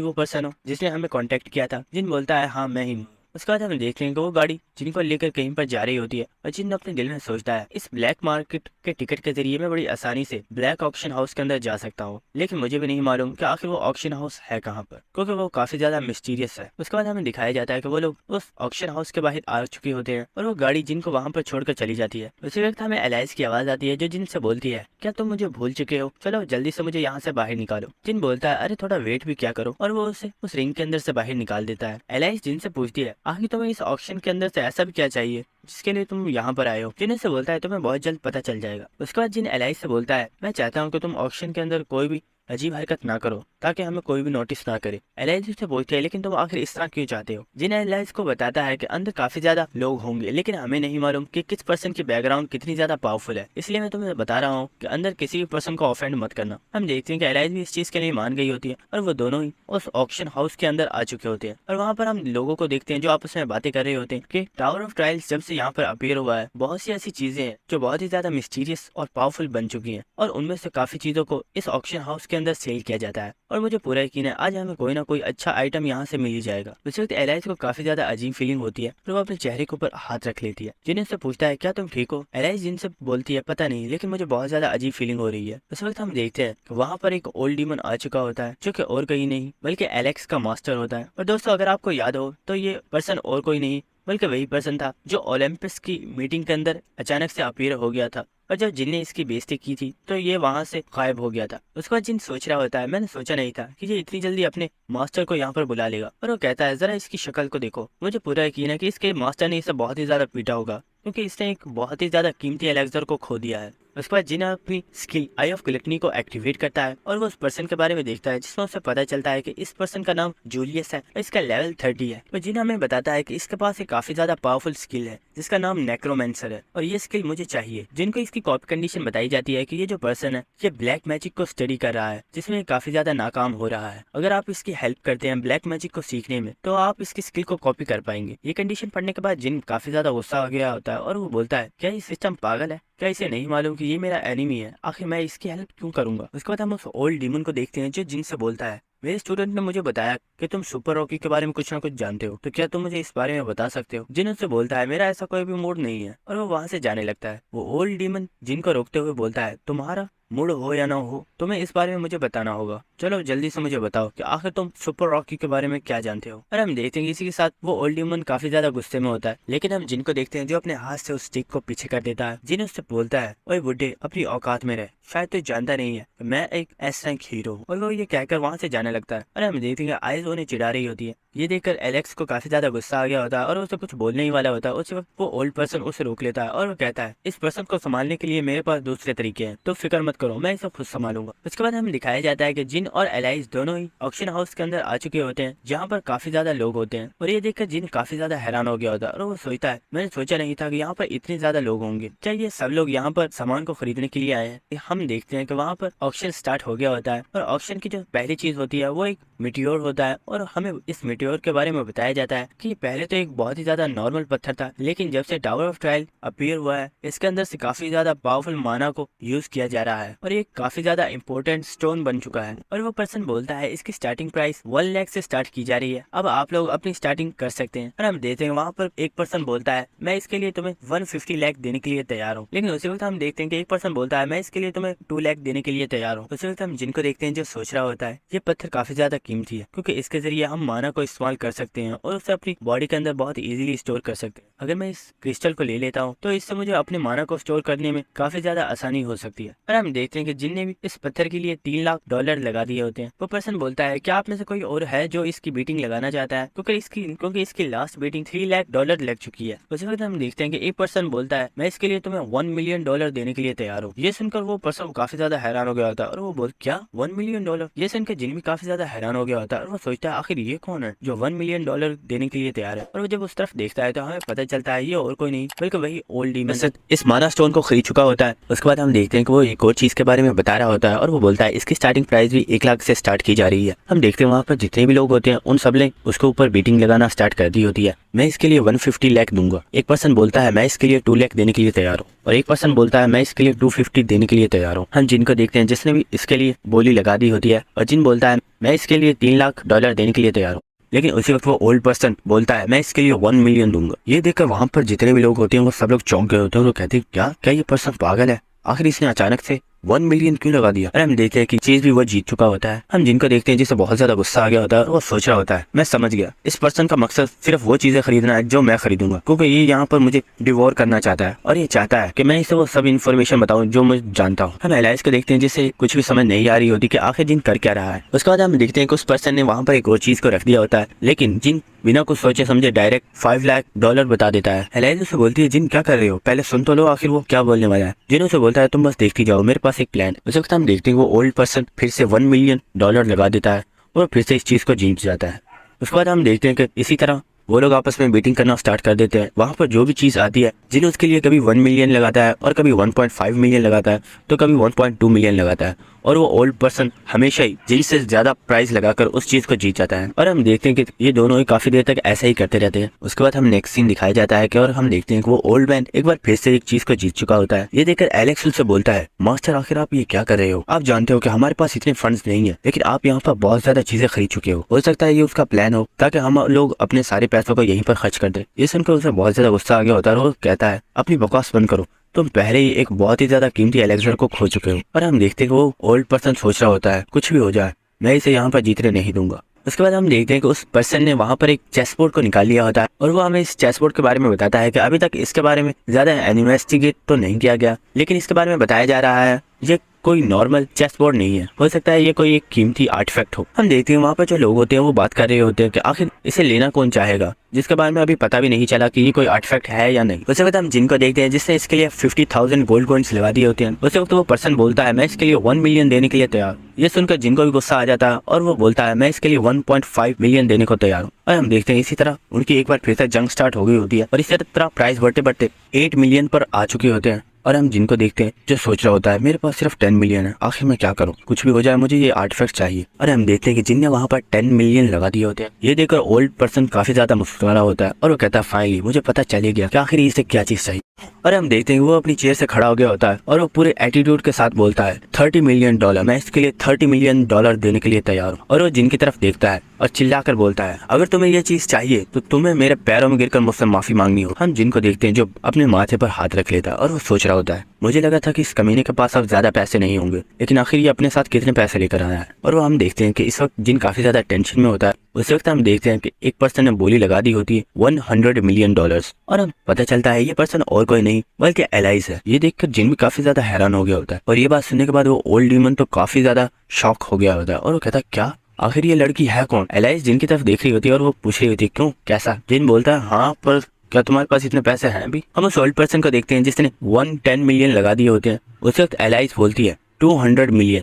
वो पर्सन हो जिसने हमें कॉन्टेक्ट किया था? जिन बोलता है हाँ मैं ही हूँ। उसके बाद हम देख रहे हैं कि वो गाड़ी जिनको लेकर कहीं पर जा रही होती है और जिन अपने दिल में सोचता है इस ब्लैक मार्केट के टिकट के जरिए मैं बड़ी आसानी से ब्लैक ऑक्शन हाउस के अंदर जा सकता हूँ, लेकिन मुझे भी नहीं मालूम कि आखिर वो ऑक्शन हाउस है कहाँ पर, क्योंकि वो काफी ज्यादा मिस्टीरियस है। उसके बाद हमें दिखाया जाता है कि वो लोग उस ऑक्शन हाउस के बाहर आ चुके होते हैं और वो गाड़ी जिनको वहाँ पर छोड़कर चली जाती है। उसी वक्त हमें एलाइस की आवाज आती है जो जिन से बोलती है क्या तुम मुझे भूल चुके हो, चलो जल्दी से मुझे यहाँ से बाहर निकालो। जिन बोलता है अरे थोड़ा वेट भी क्या करो, और वो उसे उस रिंग के अंदर से बाहर निकाल देता है। एलाइस जिन से पूछती है आखिर तुम्हें इस ऑक्शन के अंदर से ऐसा भी क्या चाहिए जिसके लिए तुम यहाँ पर आए हो? जिन से बोलता है तुम्हें बहुत जल्द पता चल जाएगा। उसके बाद जिन एलाइस से बोलता है मैं चाहता हूँ कि तुम ऑक्शन के अंदर कोई भी अजीब हरकत ना करो ताकि हमें कोई भी नोटिस ना करे। एलाइस उससे पूछती है लेकिन तुम आखिर इस तरह क्यों चाहते हो? जिन एलाइस को बताता है कि अंदर काफी ज्यादा लोग होंगे लेकिन हमें नहीं मालूम कि किस पर्सन की बैकग्राउंड कितनी ज्यादा पावरफुल है, इसलिए मैं तुम्हें बता रहा हूँ कि अंदर किसी भी पर्सन को ऑफेंड मत करना। हम देखते हैं कि एलाइस भी इस चीज के लिए मान गई होती है और वो दोनों ही उस ऑक्शन हाउस के अंदर आ चुके होते हैं और वहाँ पर हम लोगों को देखते हैं जो आपस में बातें कर रहे होते हैं कि टावर ऑफ ट्रायल्स जब से यहाँ पर अपीयर हुआ है बहुत सी ऐसी चीजें हैं जो बहुत ही ज्यादा मिस्टीरियस और पावरफुल बन चुकी हैं और उनमें से काफी चीजों को इस ऑक्शन हाउस के अंदर सेल किया जाता है और मुझे पूरा यकीन है आज हमें कोई ना कोई अच्छा आइटम यहाँ से मिल ही जाएगा। उस वक्त एलाइस को काफी ज्यादा अजीब फीलिंग होती है और वो अपने चेहरे के ऊपर हाथ रख लेती है। जिन से पूछता है क्या तुम ठीक हो? एलाइस जिन से बोलती है पता नहीं लेकिन मुझे बहुत ज्यादा अजीब फीलिंग हो रही है। उस वक्त हम देखते हैं कि वहाँ पर एक ओल्ड डीमन आ चुका होता है जो कि और कहीं नहीं बल्कि एलेक्स का मास्टर होता है। और दोस्तों अगर आपको याद हो तो ये पर्सन और कोई नहीं बल्कि वही पर्सन था जो ओलंपिक्स की मीटिंग के अंदर अचानक से अपीयर हो गया था और जब जिन ने इसकी बेइज्जती की थी तो ये वहां से गायब हो गया था। उसके बाद जिन सोच रहा होता है मैंने सोचा नहीं था कि ये इतनी जल्दी अपने मास्टर को यहाँ पर बुला लेगा, और वो कहता है जरा इसकी शक्ल को देखो, मुझे पूरा यकीन है कि इसके मास्टर ने इसे बहुत ही ज्यादा पीटा होगा क्योंकि इसने एक बहुत ही ज्यादा कीमती एलेक्सर को खो दिया है। उसके बाद जिन अपनी स्किल आई ऑफ ग्लिटनी को एक्टिवेट करता है और वो उस पर्सन के बारे में देखता है जिसमें उसे पता चलता है कि इस पर्सन का नाम जूलियस है और इसका लेवल 30 है। और जिन हमें बताता है कि इसके पास एक काफी ज्यादा पावरफुल स्किल है जिसका नाम नेक्रोमेंसर है और ये स्किल मुझे चाहिए। जिनको इसकी कॉपी कंडीशन बताई जाती है कि ये जो पर्सन है ये ब्लैक मैजिक को स्टडी कर रहा है जिसमें काफी ज्यादा नाकाम हो रहा है। अगर आप इसकी हेल्प करते हैं ब्लैक मैजिक को सीखने में तो आप इसकी स्किल को कॉपी कर पाएंगे। ये कंडीशन पढ़ने के बाद जिन काफी ज्यादा गुस्सा हो गया होता है और वो बोलता है क्या ये सिस्टम पागल है? क्या इसे नहीं मालूम कि ये मेरा एनिमी है? आखिर मैं इसकी हेल्प क्यों करूंगा? उसके बाद हम उस ओल्ड डीमन को देखते हैं जो जिन से बोलता है मेरे स्टूडेंट ने मुझे बताया कि तुम सुपर रॉकी के बारे में कुछ ना कुछ जानते हो, तो क्या तुम मुझे इस बारे में बता सकते हो? जिन उससे बोलता है मेरा ऐसा कोई भी मूड नहीं है और वो वहाँ से जाने लगता है। वो ओल्ड डीमन जिनको रोकते हुए बोलता है तुम्हारा मूड हो या ना हो तुम्हें इस बारे में मुझे बताना होगा, चलो जल्दी से मुझे बताओ कि आखिर तुम सुपर रॉकी के बारे में क्या जानते हो। और हम देखते हैं इसी के साथ वो ओल्ड डीमन काफी ज्यादा गुस्से में होता है, लेकिन हम जिनको देखते हैं जो अपने हाथ से उस स्टिक को पीछे कर देता है। जिन उससे बोलता है ओए बुड्ढे अपनी औकात में रहे, शायद तो जानता नहीं है मैं एक एस रैंक हीरो हूँ, और वो ये कहकर वहाँ से जाने लगता है। और हम देखते हैं आइज उन्हें चिढ़ा रही होती है। ये देखकर एलेक्स को काफी ज्यादा गुस्सा आ गया होता है और उसे कुछ बोलने ही वाला होता है। उस वक्त वो ओल्ड पर्सन उसे रोक लेता है और वो कहता है इस पर्सन को संभालने के लिए मेरे पास दूसरे तरीके हैं, तो फिक्र मत करो मैं इसे खुद संभालूंगा। उसके बाद हमें दिखाया जाता है कि जिन और एलाइस दोनों ही ऑक्शन हाउस के अंदर आ चुके होते हैं जहाँ पर काफी ज्यादा लोग होते हैं। और ये देखकर जिन काफी ज्यादा हैरान हो गया होता है और वो सोचता है मैंने सोचा नहीं था कि यहाँ पर इतने ज्यादा लोग होंगे, क्या ये सब लोग यहाँ पर सामान को खरीदने के लिए आए हैं? हम देखते हैं कि वहाँ पर ऑक्शन स्टार्ट हो गया होता है और ऑक्शन की जो पहली चीज होती है वो एक मिटियोर होता है और हमें इस मिटियोर मीटियोर के बारे में बताया जाता है कि पहले तो एक बहुत ही ज्यादा नॉर्मल पत्थर था, लेकिन जब से टावर ऑफ ट्रायल अपीयर हुआ है इसके अंदर से काफी ज्यादा पावरफुल माना को यूज किया जा रहा है और ये काफी ज्यादा इंपॉर्टेंट स्टोन बन चुका है। और वो पर्सन बोलता है इसकी स्टार्टिंग प्राइस 1 लाख से स्टार्ट की जा रही है, अब आप लोग अपनी स्टार्टिंग कर सकते हैं। और हम देखते हैं वहाँ पर एक पर्सन बोलता है मैं इसके लिए तुम्हें 150 लाख देने के लिए तैयार हूँ। लेकिन उसी वक्त हम देखते हैं कि एक पर्सन बोलता है मैं इसके लिए तुम्हें 2 लाख देने के लिए तैयार हूँ। उसी वक्त हम जिनको देखते हैं जो सोच रहा होता है ये पत्थर काफी ज्यादा कीमती है, क्योंकि इसके जरिए हम माना को इस्तेमाल कर सकते हैं और उसे अपनी बॉडी के अंदर बहुत इजीली स्टोर कर सकते हैं। अगर मैं इस क्रिस्टल को ले लेता हूँ तो इससे मुझे अपने माना को स्टोर करने में काफी ज्यादा आसानी हो सकती है। और हम देखते हैं कि जिनने भी इस पत्थर के लिए $3 लाख लगा दिए होते हैं, वो पर्सन बोलता है क्या आप में से कोई और है जो इसकी बीटिंग लगाना चाहता है, क्योंकि इसकी लास्ट बीटिंग $3 लाख लग चुकी है। उसी वक्त हम देखते हैं कि एक पर्सन बोलता है मैं इसके लिए तुम्हें $1 मिलियन देने के लिए तैयार हूँ। ये सुनकर वो पर्सन काफी ज्यादा हैरान हो गया होता है और वो बोल क्या $1 मिलियन? ये सुनकर जिन भी काफी ज्यादा हैरान हो गया होता है और वो सोचता है आखिर ये कौन है जो $1 मिलियन देने के लिए तैयार है। और वो जब उस तरफ देखता है तो हमें पता चलता है ये और कोई नहीं बल्कि वही ओल्ड डीमन इस माना स्टोन को खरीद चुका होता है। उसके बाद हम देखते हैं कि वो एक और चीज के बारे में बता रहा होता है और वो बोलता है इसकी स्टार्टिंग प्राइस भी 1 लाख से स्टार्ट की जा रही है। हम देखते हैं वहाँ पर जितने भी लोग होते हैं उन सब ने उसके ऊपर बीटिंग लगाना स्टार्ट कर दी होती है। मैं इसके लिए 150 लाख दूंगा। एक पर्सन बोलता है मैं इसके लिए 2 लाख देने के लिए तैयार हूँ और एक पर्सन बोलता है मैं इसके लिए 250 देने के लिए तैयार हूँ। हम जिनको देखते हैं जिसने भी इसके लिए बोली लगा दी होती है और जिन बोलता है मैं इसके लिए $3 लाख देने के लिए तैयार हूँ। लेकिन उसी वक्त वो ओल्ड पर्सन बोलता है मैं इसके लिए 1 मिलियन दूंगा। ये देखकर वहाँ पर जितने भी लोग होते हैं वो सब लोग चौंक गए होते हैं और वो कहते हैं क्या ये पर्सन पागल है, आखिर इसने अचानक से 1 मिलियन क्यों लगा दिया। और हम देखते हैं कि चीज भी वो जीत चुका होता है। हम जिनको देखते हैं जिसे बहुत ज्यादा गुस्सा आ गया होता है और वो सोच रहा होता है मैं समझ गया इस पर्सन का मकसद सिर्फ वो चीजें खरीदना है जो मैं खरीदूंगा, क्योंकि ये यहाँ पर मुझे डिवोर करना चाहता है और ये चाहता है कि मैं इसे वो सब इन्फॉर्मेशन बताऊं जो मैं जानता हूँ। हम एलाइज को देखते हैं जिससे कुछ भी समझ नहीं आ रही होती कि आखिर जिन कर क्या रहा है। उसके बाद हम देखते हैं कि उस पर्सन ने वहाँ पर एक और चीज को रख दिया होता है, लेकिन जिन बिना कुछ सोचे समझे डायरेक्ट $5 लाख बता देता है। एलाइज उसे बोलती है जिन क्या कर रहे हो, पहले सुन तो लो आखिर वो क्या बोलने वाला है। जिन उसे बोलता है तुम बस देखती जाओ, मेरे पास एक प्लान। उस वक्त हम देखते हैं वो ओल्ड पर्सन फिर से $1 मिलियन लगा देता है और फिर से इस चीज को जीत जाता है। उसके बाद हम देखते हैं कि इसी तरह वो लोग आपस में बीटिंग करना स्टार्ट कर देते हैं। वहाँ पर जो भी चीज आती है जिन उसके लिए कभी 1 मिलियन लगाता है और कभी 1.5 मिलियन लगाता है तो कभी 1.2 मिलियन लगाता है और वो ओल्ड पर्सन हमेशा ही जिनसे ज्यादा प्राइस लगाकर उस चीज को जीत जाता है। और हम देखते हैं कि ये दोनों ही काफी देर तक ऐसा ही करते रहते हैं। उसके बाद हम नेक्स्ट सीन दिखाया जाता है कि और हम देखते हैं कि वो ओल्ड मैन एक बार फिर से एक चीज को जीत चुका होता है। ये देखकर एलेक्स उससे बोलता है मास्टर आखिर आप ये क्या कर रहे हो, आप जानते हो कि हमारे पास इतने फंड्स नहीं है, लेकिन आप यहाँ पर बहुत ज्यादा चीजें खरीद चुके हो सकता है ये उसका प्लान हो ताकि हम लोग अपने सारे पैसों को यहीं पर खर्च कर दे। ये सुनकर उसे बहुत ज्यादा गुस्सा आ गया होता है और वो कहता है अपनी बकवास बंद करो, तुम पहले ही एक बहुत ही ज्यादा कीमती एलेक्जेंडर को खो चुके हो। और हम देखते हैं कि वो ओल्ड पर्सन सोच रहा होता है कुछ भी हो जाए मैं इसे यहाँ पर जीतने नहीं दूंगा। उसके बाद हम देखते हैं कि उस पर्सन ने वहाँ पर एक चेस बोर्ड को निकाल लिया होता है और वो हमें इस चेस बोर्ड के बारे में बताता है कि अभी तक इसके बारे में ज्यादा इन्वेस्टिगेट तो नहीं किया गया, लेकिन इसके बारे में बताया जा रहा है ये कोई नॉर्मल चेस बोर्ड नहीं है, हो सकता है ये कोई एक कीमती आर्टिफैक्ट हो। हम देखते हैं वहाँ पर जो लोग होते हैं वो बात कर रहे होते हैं कि आखिर इसे लेना कौन चाहेगा, जिसके बारे में अभी पता भी नहीं चला कि ये कोई आर्टिफैक्ट है या नहीं। उसके बाद हम जिनको देखते हैं जिसने इसके लिए 50,000 गोल्ड कॉइन्स लगा दिए होते हैं। उस वक्त वो पर्सन बोलता है मैं इसके लिए 1 मिलियन देने के लिए तैयार। ये सुनकर जिनको भी गुस्सा आ जाता है और वो बोलता है मैं इसके लिए 1.5 मिलियन देने को तैयार हूँ। और हम देखते हैं इसी तरह उनकी एक बार फिर से जंग स्टार्ट हो गई होती है और इसी तरह प्राइस बढ़ते बढ़ते 8 मिलियन पर आ चुके होते हैं। और हम जिनको देखते हैं जो सोच रहा होता है मेरे पास सिर्फ 10 मिलियन है, आखिर मैं क्या करूं, कुछ भी हो जाए मुझे ये आर्टिफैक्ट चाहिए। और हम देखते हैं कि जिनने वहां पर 10 मिलियन लगा दिए होते हैं। ये देखकर ओल्ड पर्सन काफी ज्यादा मुस्कुरा रहा होता है और वो कहता है फाइनली मुझे पता चल गया कि आखिर इसे क्या चीज चाहिए। और हम देखते हैं वो अपनी चेयर से खड़ा हो गया होता है और वो पूरे एटीट्यूड के साथ बोलता है $30 मिलियन, मैं इसके लिए $30 मिलियन देने के लिए तैयार हूँ। और वो जिनकी तरफ देखता है और चिल्लाकर बोलता है अगर तुम्हें ये चीज चाहिए तो तुम्हें मेरे पैरों में गिरकर मुझसे माफी मांगनी हो। हम जिनको देखते हैं जो अपने माथे पर हाथ रख लेता है और वो सोच रहा होता है मुझे लगा था कि इस कमीने के पास अब ज्यादा पैसे नहीं होंगे, लेकिन आखिर ये अपने साथ कितने पैसे लेकर आया है। और वो हम देखते हैं कि इस वक्त जिन काफी ज्यादा टेंशन में होता है उस वक्त हम देखते हैं कि एक पर्सन ने बोली लगा दी होती है $100 मिलियन और हम पता चलता है ये पर्सन और कोई नहीं बल्कि एलाइज है। ये देखकर जिन भी काफी ज्यादा हैरान हो गया होता है और ये बात सुनने के बाद वो ओल्ड डीमन तो काफी ज्यादा शॉक हो गया होता है और वो कहता है क्या आखिर ये लड़की है कौन। एलाइज जिन की तरफ देख रही होती है और वो पूछ रही होती है क्यों कैसा। जिन बोलता है हाँ पर क्या तुम्हारे पास इतने पैसे हैं भी। हम उस ओल्ड पर्सन को देखते हैं जिसने 110 मिलियन लगा दिए होते हैं। उस वक्त एलाइज बोलती है 200 मिलियन।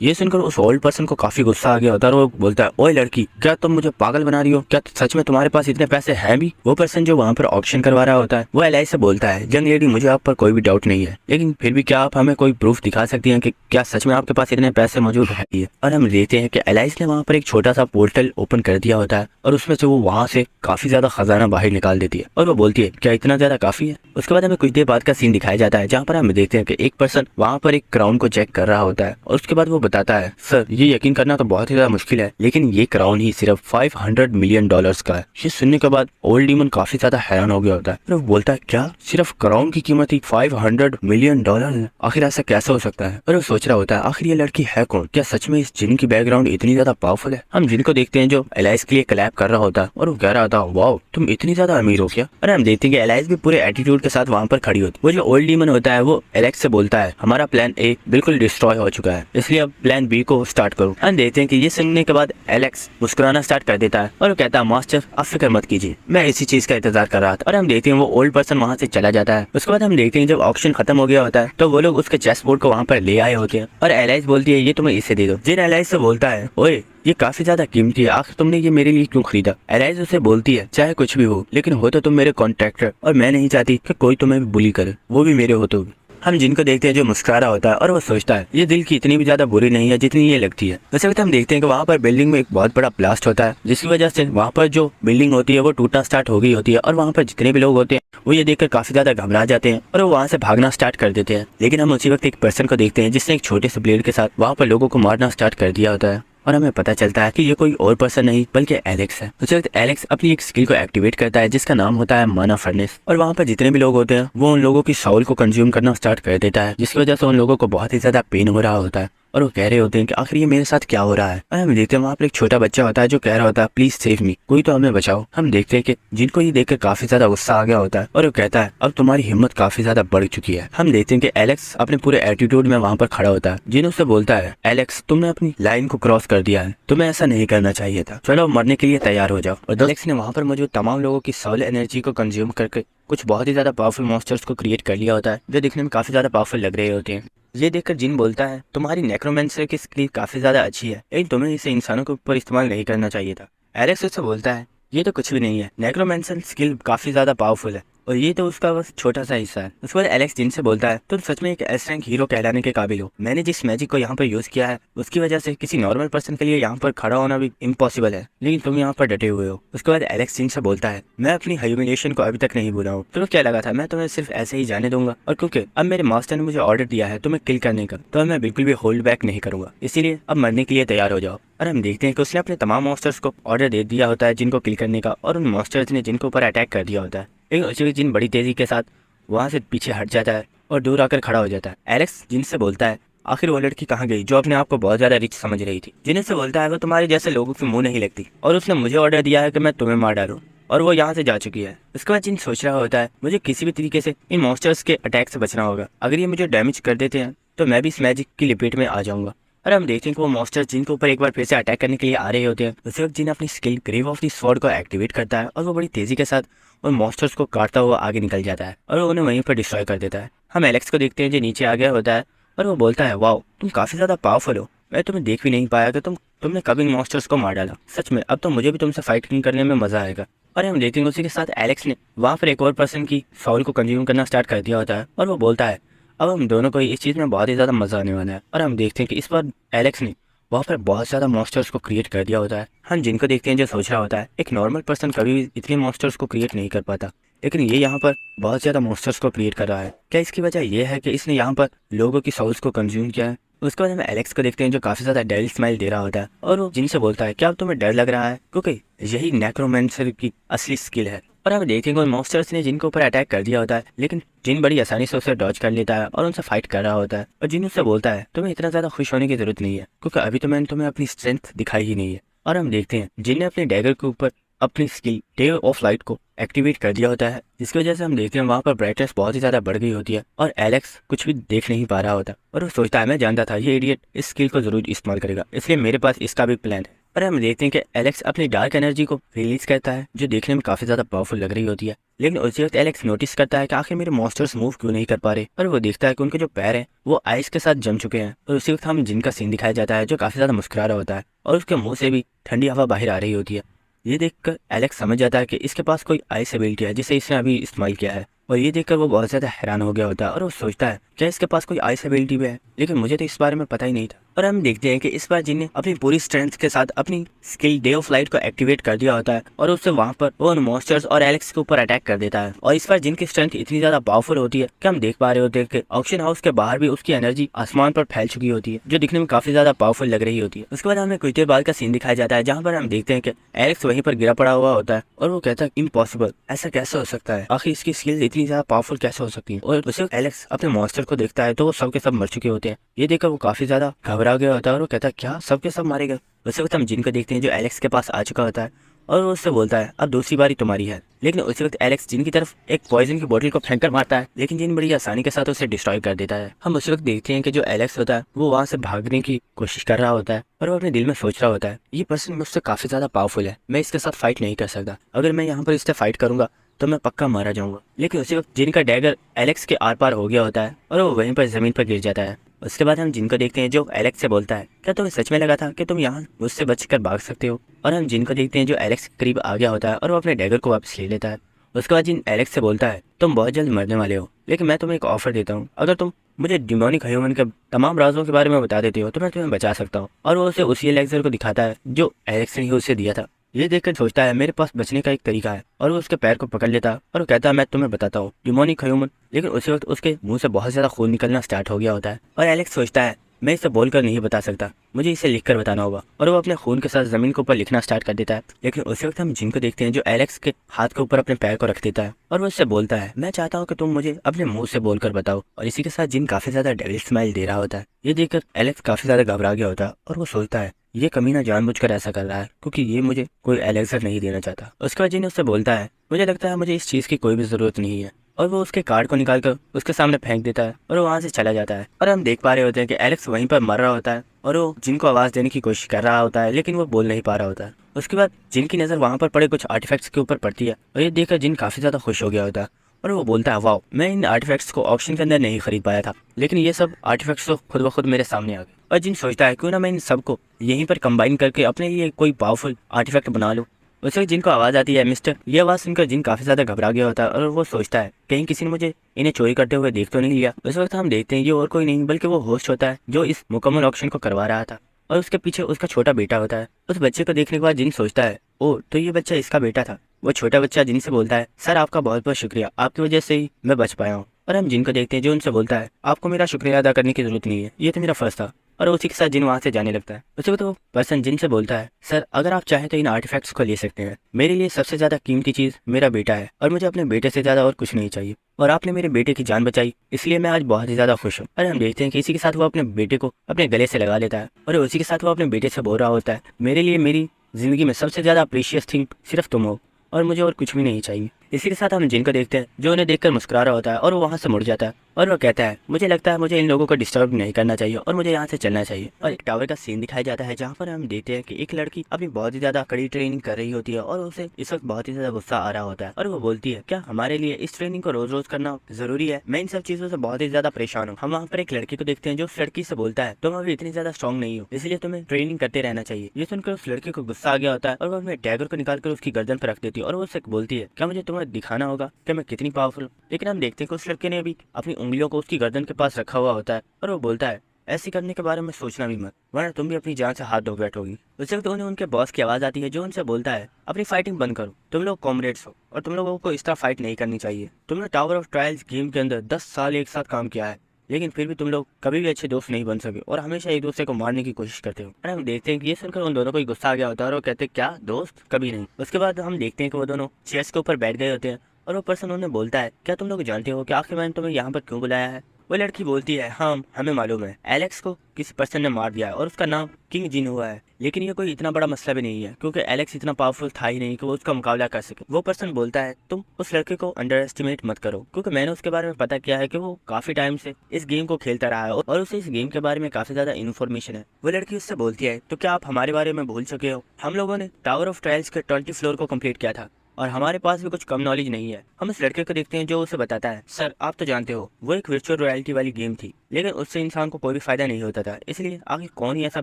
ये सुनकर उस ओल्ड पर्सन को काफी गुस्सा आ गया होता है और वो बोलता है, ओए लड़की, क्या तुम मुझे पागल बना रही हो? क्या सच में तुम्हारे पास इतने पैसे हैं भी? वो पर्सन जो वहाँ पर ऑक्शन करवा रहा होता है वो एलाइज से बोलता है, यंग लेडी, मुझे आप पर कोई भी डाउट नहीं है, लेकिन फिर भी क्या आप हमें कोई प्रूफ दिखा सकती हैं कि क्या सच में आपके पास इतने पैसे मौजूद है? और हम देखते हैं कि एलाइज ने वहाँ पर एक छोटा सा पोर्टल ओपन कर दिया होता है और उसमें से वो वहाँ से काफी ज्यादा खजाना बाहर निकाल देती है और वो बोलती है, क्या इतना ज्यादा काफी है? उसके बाद हमें कुछ देर बाद का सीन दिखाया जाता है जहाँ पर हम देखते हैं कि एक पर्सन वहाँ पर एक क्राउन को चेक कर रहा होता है और उसके बाद वो बताता है, सर ये यकीन करना तो बहुत ही ज्यादा मुश्किल है, लेकिन ये क्राउन ही सिर्फ $500 मिलियन का है। ये सुनने के बाद ओल्ड डीमन काफी ज्यादा हैरान हो गया होता है और वो बोलता है, क्या सिर्फ क्राउन की कीमत ही $500 मिलियन है? आखिर ऐसा कैसे हो सकता है? और वो सोच रहा होता है, आखिर ये लड़की है कौन? क्या सच में इस जिन की बैकग्राउंड इतनी ज्यादा पावरफुल है? हम जिन को देखते हैं जो एलाइज के लिए क्लैप कर रहा होता है और वो कह रहा था, वाओ तुम इतनी ज्यादा अमीर हो क्या? और हम देखते हैं कि एलाइज भी पूरे एटीट्यूड के साथ वहाँ पर खड़ी होती है। वो जो ओल्ड डीमन होता है वो एलेक्स से बोलता है, हमारा प्लान ए बिल्कुल डिस्ट्रॉय हो चुका है, इसलिए अब प्लान बी को स्टार्ट करो। हम देखते हैं कि ये सुनने के बाद एलेक्स मुस्कुराना स्टार्ट कर देता है और वो कहता है, मास्टर आप फिक्र मत कीजिए, मैं इसी चीज का इंतजार कर रहा था। और हम देखते हैं वो ओल्ड पर्सन वहाँ से चला जाता है। उसके बाद हम देखते हैं जब ऑक्शन खत्म हो गया होता है तो वो लोग उसके चेस बोर्ड को वहाँ पर ले आए होते हैं और एलाइज बोलती है, ये तुम्हें इसे दे दो। जिन एलाइज से बोलता है, ओए ये काफी ज्यादा कीमती है, आखिर तुमने ये मेरे लिए क्यों खरीदा? एलाइज उसे बोलती है, चाहे कुछ भी हो, लेकिन हो तो तुम मेरे कॉन्ट्रैक्टर और मैं नहीं चाहती कि कोई तुम्हें बुली करे, वो भी मेरे हो तो। हम जिनको देखते हैं जो मुस्कुरा रहा होता है और वो सोचता है, ये दिल की इतनी भी ज्यादा बुरी नहीं है जितनी ये लगती है। वैसे वक्त हम देखते हैं कि वहाँ पर बिल्डिंग में एक बहुत बड़ा ब्लास्ट होता है जिसकी वजह से वहाँ पर जो बिल्डिंग होती है वो टूटना स्टार्ट हो गई होती है और वहाँ पर जितने भी लोग होते हैं वो ये देखकर काफी ज्यादा घबरा जाते हैं और वो वहाँ से भागना स्टार्ट कर देते हैं। लेकिन हम उसी वक्त एक पर्सन को देखते हैं जिसने एक छोटे से ब्लेड के साथ वहाँ पर लोगों को मारना स्टार्ट कर दिया होता है और हमें पता चलता है कि ये कोई और पर्सन नहीं बल्कि एलेक्स है। उस वक्त एलेक्स अपनी एक स्किल को एक्टिवेट करता है जिसका नाम होता है माना फर्नेस और वहाँ पर जितने भी लोग होते हैं वो उन लोगों की साउल को कंज्यूम करना स्टार्ट कर देता है, जिसकी वजह से उन लोगों को बहुत ही ज्यादा पेन हो रहा होता है और वो कह रहे होते हैं कि आखिर ये मेरे साथ क्या हो रहा है। और हम देखते हैं वहाँ पर एक छोटा बच्चा होता है जो कह रहा होता है, प्लीज सेव मी, कोई तो हमें बचाओ। हम देखते हैं कि जिनको ये देखकर काफी ज्यादा गुस्सा आ गया होता है और वो कहता है, अब तुम्हारी हिम्मत काफी ज्यादा बढ़ चुकी है। हम देखते हैं कि एलेक्स अपने पूरे एटीट्यूड में वहाँ पर खड़ा होता है। जिन उससे बोलता है, एलेक्स तुमने अपनी लाइन को क्रॉस कर दिया है, तुम्हें ऐसा नहीं करना चाहिए था, चलो मरने के लिए तैयार हो जाओ। और एलेक्स ने वहाँ पर मौजूद तमाम लोगों की सोल एनर्जी को कंज्यूम करके कुछ बहुत ही ज्यादा पावरफुल मॉन्स्टर्स को क्रिएट कर लिया होता है जो दिखने में काफी ज्यादा पावरफुल लग रहे होते हैं। ये देखकर जिन बोलता है, तुम्हारी नेक्रोमेंसर की स्किल काफी ज्यादा अच्छी है, लेकिन तुम्हें इसे इंसानों के ऊपर इस्तेमाल नहीं करना चाहिए था। एलेक्स उससे बोलता है, ये तो कुछ भी नहीं है, नेक्रोमेंसर स्किल काफी ज्यादा पावरफुल है और ये तो उसका बस छोटा सा हिस्सा है। उसके बाद एलेक्स जिन से बोलता है, तुम सच में एक एस रैंक हीरो कहलाने के काबिल हो, मैंने जिस मैजिक को यहाँ पर यूज किया है उसकी वजह से किसी नॉर्मल पर्सन के लिए यहाँ पर खड़ा होना भी इम्पॉसिबल है, लेकिन तुम यहाँ पर डटे हुए हो। उसके बाद एलेक्स जिन से बोलता है, मैं अपनी ह्यूमिलिएशन को अभी तक नहीं भूला हूँ, तुम्हें क्या लगा था मैं तुम्हें सिर्फ ऐसे ही जाने दूंगा? और क्योंकि अब मेरे मास्टर ने मुझे ऑर्डर दिया है तुम्हें किल करने का, तो मैं बिल्कुल भी होल्ड बैक नहीं करूंगा, इसीलिए अब मरने के लिए तैयार हो जाओ। और हम देखते हैं कि उसने अपने तमाम मॉन्स्टर्स को ऑर्डर दे दिया होता है जिनको किल करने का और उन मॉन्स्टर्स ने जिनको ऊपर अटैक कर दिया होता है, लेकिन उसी जिन बड़ी तेजी के साथ वहाँ से पीछे हट जाता है और दूर आकर खड़ा हो जाता है। एलेक्स जिन से बोलता है, आखिर वो लड़की कहाँ गई जो अपने आप को बहुत ज्यादा रिच समझ रही थी? जिन से बोलता है, वो तुम्हारे जैसे लोगों के मुंह नहीं लगती और उसने मुझे ऑर्डर दिया है कि मैं तुम्हें मार डालूं और वो यहाँ से जा चुकी है। उसके बाद जिन सोच रहा होता है, मुझे किसी भी तरीके से इन मॉन्स्टर्स के अटैक से बचना होगा, अगर ये मुझे डैमेज कर देते हैं तो मैं भी इस मैजिक की लिपेट में आ जाऊंगा। और हम देखते हैं कि वो मॉन्स्टर जिनके ऊपर एक बार फिर से अटैक करने के लिए आ रहे होते हैं, उसी वक्त जिन अपनी skill grave of the sword को एक्टिवेट करता है और वो बड़ी तेजी के साथ उन मॉन्स्टर्स को काटता हुआ आगे निकल जाता है और वो उन्हें वहीं पर डिस्ट्रॉय कर देता है। हम एलेक्स को देखते हैं जो नीचे आ गया होता है और वो बोलता है, वाओ तुम काफी ज्यादा पावरफुल हो, मैं तुम्हें देख भी नहीं पाया कि तुमने कभी इन मॉन्स्टर्स को मार डाला, सच में अब तो मुझे भी तुमसे फाइटिंग करने में मजा आएगा। और हम देखते हैं उसी के साथ एलेक्स ने वहाँ पर एक और पर्सन की सोल को कंज्यूम करना स्टार्ट कर दिया होता है और वो बोलता है, अब हम दोनों को इस चीज़ में बहुत ही ज़्यादा मजा आने वाला है। और हम देखते हैं कि इस बार एलेक्स ने वहाँ पर बहुत ज़्यादा मॉन्स्टर्स को क्रिएट कर दिया होता है। हम जिनको देखते हैं जो सोच रहा होता है, एक नॉर्मल पर्सन कभी भी इतने मॉन्स्टर्स को क्रिएट नहीं कर पाता, लेकिन ये यहाँ पर बहुत ज़्यादा मॉन्स्टर्स को क्रिएट कर रहा है। क्या इसकी वजह यह है कि इसने यहाँ पर लोगों की सोल्स को कंज्यूम किया है? उसके बाद हम एलेक्स को देखते हैं जो काफी ज्यादा डेविल स्माइल दे रहा होता है और वो जिनसे बोलता है, क्या अब तुम्हें डर लग रहा है? क्योंकि यही नेक्रोमेंसर की असली स्किल है। और हम देखेंगे मॉन्स्टर्स ने जिनको ऊपर अटैक कर दिया होता है, लेकिन जिन बड़ी आसानी से उसे डॉज कर लेता है और उनसे फाइट कर रहा होता है। और जिन उससे बोलता है, तुम्हें इतना ज्यादा खुश होने की जरूरत नहीं है क्योंकि अभी तो मैंने तुम्हें अपनी स्ट्रेंथ दिखाई ही नहीं है। और हम देखते हैं जिन ने अपने डैगर के ऊपर अपनी स्किल डे ऑफ लाइट को एक्टिवेट कर दिया होता है, जिसकी वजह से हम देखते हैं वहाँ पर ब्राइटनेस बहुत ही ज्यादा बढ़ गई होती है और एलेक्स कुछ भी देख नहीं पा रहा होता और वो सोचता है, मैं जानता था ये इडियट इस स्किल को जरूर इस्तेमाल करेगा, इसलिए मेरे पास इसका भी प्लान है। और हम देखते हैं कि एलेक्स अपनी डार्क एनर्जी को रिलीज करता है जो देखने में काफी ज्यादा पावरफुल लग रही होती है, लेकिन उसी वक्त एलेक्स नोटिस करता है कि आखिर मेरे मॉन्स्टर्स मूव क्यों नहीं कर पा रहे, और वो देखता है कि उनके जो पैर हैं वो आइस के साथ जम चुके हैं। और उसी वक्त हमें जिन का सीन दिखाया जाता है जो काफी ज्यादा मुस्कुरा रहा होता है और उसके मुंह से भी ठंडी हवा बाहर आ रही होती है। ये देखकर एलेक्स समझ जाता है कि इसके पास कोई आइस एबिलिटी है जिसे इसने अभी इस्तेमाल किया है, और ये देखकर वो बहुत ज्यादा हैरान हो गया होता है और वो सोचता है क्या इसके पास कोई आइस एबिलिटी भी है, लेकिन मुझे तो इस बारे में पता ही नहीं था। और हम देखते हैं कि इस बार जिन ने अपनी पूरी स्ट्रेंथ के साथ अपनी स्किल डे ऑफ लाइट को एक्टिवेट कर दिया होता है और उससे वहां पर वो उन मॉन्स्टर्स और एलेक्स के ऊपर अटैक कर देता है। और इस बार जिनकी स्ट्रेंथ इतनी ज्यादा पावरफुल होती है कि हम देख पा रहे होते हैं कि ऑक्शन हाउस के बाहर भी उसकी एनर्जी आसमान पर फैल चुकी होती है, जो दिखने में काफी ज्यादा पावरफुल लग रही होती है। उसके बाद हमें कुछ देर बाद का सीन दिखाया जाता है जहाँ पर हम देखते हैं कि एलेक्स वहीं पर गिरा पड़ा हुआ होता है और वो कहता है इम्पॉसिबल, ऐसा कैसे हो सकता है, आखिर इसकी स्किल इतनी ज्यादा पावरफुल कैसे हो सकती है। और उसे एलेक्स अपने मॉन्स्टर को देखता है तो वो सब के सब मर चुके होते हैं। ये देखकर वो काफी ज्यादा घबरा गया होता है और वो कहता है क्या सब के सब मारे गए। उसी वक्त हम जिन को देखते हैं जो एलेक्स के पास आ चुका होता है और वो उससे बोलता है अब दूसरी बारी तुम्हारी है। लेकिन उसी वक्त एलेक्स जिन की तरफ एक पॉइजन की बोतल को फेंक कर मारता है, लेकिन जिन बड़ी आसानी के साथ उसे डिस्ट्रॉय कर देता है। हम उसी वक्त देखते हैं कि जो एलेक्स होता है वो वहाँ से भागने की कोशिश कर रहा होता है और वो अपने दिल में सोच रहा होता है ये पर्सन मुझसे काफी ज्यादा पावरफुल है, मैं इसके साथ फाइट नहीं कर सकता, अगर मैं यहाँ पर इससे फाइट करूंगा तो मैं पक्का मारा जाऊंगा। लेकिन उसी वक्त जिन का डैगर एलेक्स के आर पार हो गया होता है और वो वहीं पर जमीन पर गिर जाता है। उसके बाद हम जिनको देखते हैं जो एलेक्स से बोलता है क्या तुम्हें सच में लगा था कि तुम यहाँ मुझसे बचकर भाग सकते हो। और हम जिनको देखते हैं जो एलेक्स के करीब आ गया होता है और वो अपने डैगर को वापस ले लेता है। उसके बाद जिन एलेक्स से बोलता है तुम बहुत जल्द मरने वाले हो, लेकिन मैं तुम्हें एक ऑफर देता हूँ, अगर तुम मुझे डिमोनिक ह्यूमन के तमाम राजों के बारे में बता देते हो तो मैं तुम्हें बचा सकता हूँ। और वो उसे उसी एलेक्सर को दिखाता है जो एलेक्स ने उसे दिया था। ये देखकर सोचता है मेरे पास बचने का एक तरीका है, और वो उसके पैर को पकड़ लेता है और वो कहता है मैं तुम्हें बताता हूँ डिमोनिक ह्यूमन। लेकिन उसी वक्त उसके मुंह से बहुत ज्यादा खून निकलना स्टार्ट हो गया होता है और एलेक्स सोचता है मैं इसे बोलकर नहीं बता सकता, मुझे इसे लिखकर बताना होगा। और वो अपने खून के साथ जमीन के ऊपर लिखना स्टार्ट कर देता है। लेकिन उसी वक्त हम जिनको देखते हैं जो एलेक्स के हाथ के ऊपर अपने पैर को रख देता है और वो उससे बोलता है मैं चाहता हूँ कि तुम मुझे अपने मुंह से बोलकर बताओ। और इसी के साथ जिन काफी ज्यादा डेविल स्माइल दे रहा होता है। ये देखकर एलेक्स काफी ज्यादा घबरा गया होता है और वो सोचता है ये कमीना जानबूझकर ऐसा कर रहा है क्योंकि ये मुझे कोई एलेक्सर नहीं देना चाहता। उसके बाद जिन उससे बोलता है मुझे लगता है मुझे इस चीज की कोई भी जरूरत नहीं है, और वो उसके कार्ड को निकालकर उसके सामने फेंक देता है और वो वहाँ से चला जाता है। और हम देख पा रहे होते हैं कि एलेक्स वहीं पर मर रहा होता है और वो जिनको आवाज देने की कोशिश कर रहा होता है लेकिन वो बोल नहीं पा रहा होता है। उसके बाद जिन की नजर वहाँ पर पड़े कुछ आर्टिफैक्ट्स के ऊपर पड़ती है और ये देखकर जिन काफी ज्यादा खुश हो गया होता है और वो बोलता है वाह मैं इन आर्टिफैक्ट्स को ऑप्शन के अंदर नहीं खरीद पाया था, लेकिन ये सब आर्टिफैक्ट्स तो खुद ब खुद मेरे सामने आ गए। और जिन सोचता है क्यों ना मैं इन सबको यहीं पर कंबाइन करके अपने लिए कोई पावरफुल आर्टिफैक्ट बना लूं। उस वक्त जिनको आवाज आती है मिस्टर, ये आवाज सुनकर जिन काफी ज्यादा घबरा गया होता है और वो सोचता है कहीं किसी ने मुझे इन्हें चोरी करते हुए देख तो नहीं लिया। उस वक्त हम देखते हैं ये और कोई नहीं बल्कि वो होस्ट होता है जो इस मुकम्मल ऑक्शन को करवा रहा था, और उसके पीछे उसका छोटा बेटा होता है। उस बच्चे को देखने के बाद जिन सोचता है ओ तो ये बच्चा इसका बेटा था। वो छोटा बच्चा जिन से बोलता है सर आपका बहुत बहुत शुक्रिया, आपकी वजह से ही मैं बच पाया हूँ। और हम जिनको देखते हैं जो उनसे बोलता है आपको मेरा शुक्रिया अदा करने की जरूरत नहीं है, ये तो मेरा फर्ज था। और उसी के साथ जिन वहाँ से जाने लगता है। उसी वक्त वो पर्सन जिन से बोलता है सर अगर आप चाहें तो इन आर्टिफैक्ट्स को ले सकते हैं, मेरे लिए सबसे ज्यादा कीमती चीज मेरा बेटा है और मुझे अपने बेटे से ज्यादा और कुछ नहीं चाहिए, और आपने मेरे बेटे की जान बचाई इसलिए मैं आज बहुत ही ज्यादा खुश हूँ। और हम देखते हैं कि इसी के साथ वो अपने बेटे को अपने गले से लगा लेता है और उसी के साथ वो अपने बेटे से बोल रहा होता है मेरे लिए मेरी जिंदगी में सबसे ज्यादा प्रीशियस थिंग सिर्फ तुम हो और मुझे और कुछ भी नहीं चाहिए। इसी के साथ हम जिनको देखते हैं जो उन्हें देखकर मुस्कुरा रहा होता है और वो वहाँ से मुड़ जाता है और वो कहता है मुझे लगता है मुझे इन लोगों को डिस्टर्ब नहीं करना चाहिए और मुझे यहाँ से चलना चाहिए। और एक टावर का सीन दिखाया जाता है जहाँ पर हम देखते हैं कि एक लड़की अपनी बहुत ही ज्यादा कड़ी ट्रेनिंग कर रही होती है और उसे इस वक्त बहुत ही ज्यादा गुस्सा आ रहा होता है और वो बोलती है क्या हमारे लिए इस ट्रेनिंग को रोज रोज करना जरूरी है, मैं इन सब चीजों से बहुत ही ज्यादा परेशान हूँ। हम वहाँ पर एक लड़की को देखते हैं जो उस लड़की से बोलता है तुम अभी इतनी ज्यादा स्ट्रॉन्ग नहीं हो इसलिए तुम्हें ट्रेनिंग करते रहना चाहिए। ये सुनकर उस लड़की को गुस्सा आ गया होता है और वो अपने डैगर को निकालकर उसकी गर्दन पर रख देती है और वो उससे बोलती है क्या मुझे तुम्हें दिखाना होगा कि मैं कितनी पावरफुल। लेकिन हम देखते हैं कि उस लड़के ने अभी अपनी उंगलियों को उसकी गर्दन के पास रखा हुआ होता है और वो बोलता है ऐसे करने के बारे में सोचना भी मत वरना तुम भी अपनी जान से हाथ धो बैठोगी। उस वक्त उन्हें उनके बॉस की आवाज आती है जो उनसे बोलता है अपनी फाइटिंग बंद करो, तुम लोग कॉमरेड्स हो और तुम लोगों को इस तरह फाइट नहीं करनी चाहिए। तुमने टावर ऑफ ट्रायल्स गेम के अंदर 10 साल एक साथ काम किया है लेकिन फिर भी तुम लोग कभी भी अच्छे दोस्त नहीं बन सके और हमेशा एक दूसरे को मारने की कोशिश करते हो। और हम देखते हैं कि ये सुनकर उन दोनों को गुस्सा आ गया होता है और वो कहते हैं क्या दोस्त कभी नहीं। उसके बाद हम देखते हैं कि वो दोनों चेयर्स के ऊपर बैठ गए होते हैं और वो पर्सन उन्हें बोलता है क्या तुम लोग जानते हो कि आखिर मैंने तुम्हें यहाँ पर क्यों बुलाया है। वो लड़की बोलती है हाँ हमें मालूम है एलेक्स को किसी पर्सन ने मार दिया है और उसका नाम किंग जिन हुआ है, लेकिन ये कोई इतना बड़ा मसला भी नहीं है क्योंकि एलेक्स इतना पावरफुल था ही नहीं कि वो उसका मुकाबला कर सके। वो पर्सन बोलता है तुम उस लड़के को अंडर एस्टिमेट मत करो क्योंकि मैंने उसके बारे में पता किया है कि वो काफी टाइम से इस गेम को खेलता रहा है और उसे इस गेम के बारे में काफी ज्यादा इन्फॉर्मेशन है। वो लड़की उससे बोलती है तो क्या आप हमारे बारे में भूल चुके हो, हम लोगों ने टावर ऑफ ट्रायल्स के 20 फ्लोर को कम्प्लीट किया था और हमारे पास भी कुछ कम नॉलेज नहीं है। हम उस लड़के को देखते हैं जो उसे बताता है, सर आप तो जानते हो वो एक वर्चुअल रियलिटी वाली गेम थी, लेकिन उससे इंसान को कोई भी फायदा नहीं होता था, इसलिए आगे कौन ही ऐसा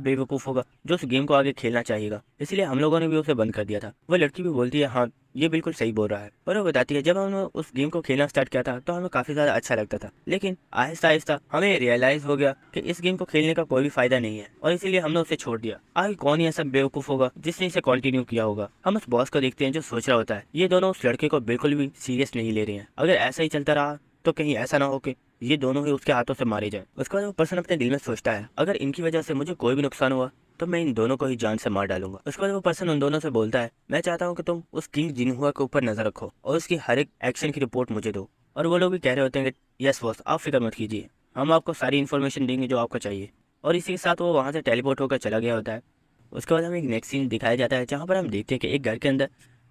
बेवकूफ होगा जो उस गेम को आगे खेलना चाहेगा, इसलिए हम लोगों ने भी उसे बंद कर दिया था। वो लड़की भी बोलती है, हाँ ये बिल्कुल सही बोल रहा है। और वो बताती है, जब हमने उस गेम को खेलना स्टार्ट किया था तो हमें काफी ज्यादा अच्छा लगता था, लेकिन आहिस्ता आहिस्ता हमें रियलाइज हो गया कि इस गेम को खेलने का कोई भी फायदा नहीं है, और इसीलिए हमने उसे छोड़ दिया। आगे कौन ही ऐसा बेवकूफ होगा जिसने इसे कंटिन्यू किया होगा। हम उस बॉस को देखते हैं जो सोच रहा होता है ये दोनों उस लड़के को बिल्कुल भी सीरियस नहीं ले रहे हैं, अगर ऐसा ही चलता रहा तो कहीं ऐसा ना हो कि ये दोनों ही उसके हाथों से मारे जाए। उसके बाद वो पर्सन अपने दिल में सोचता है, अगर इनकी वजह से मुझे कोई भी नुकसान हुआ तो मैं इन दोनों को ही जान से मार डालूंगा। उसके बाद वो पर्सन उन दोनों से बोलता है, मैं चाहता हूँ कि तुम उस किंग जिनहुआ के ऊपर नजर रखो और उसकी हर एक एक्शन की रिपोर्ट मुझे दो। और वो लोग भी कह रहे होते हैं कि यस बॉस, आप फिक्र मत कीजिए, हम आपको सारी इन्फॉर्मेशन देंगे जो आपको चाहिए। और इसी के साथ वो वहाँ से टेलीपोर्ट होकर चला गया होता है। उसके बाद हमें एक नेक्स्ट सीन दिखाया जाता है जहाँ पर हम देखते हैं कि एक घर के अंदर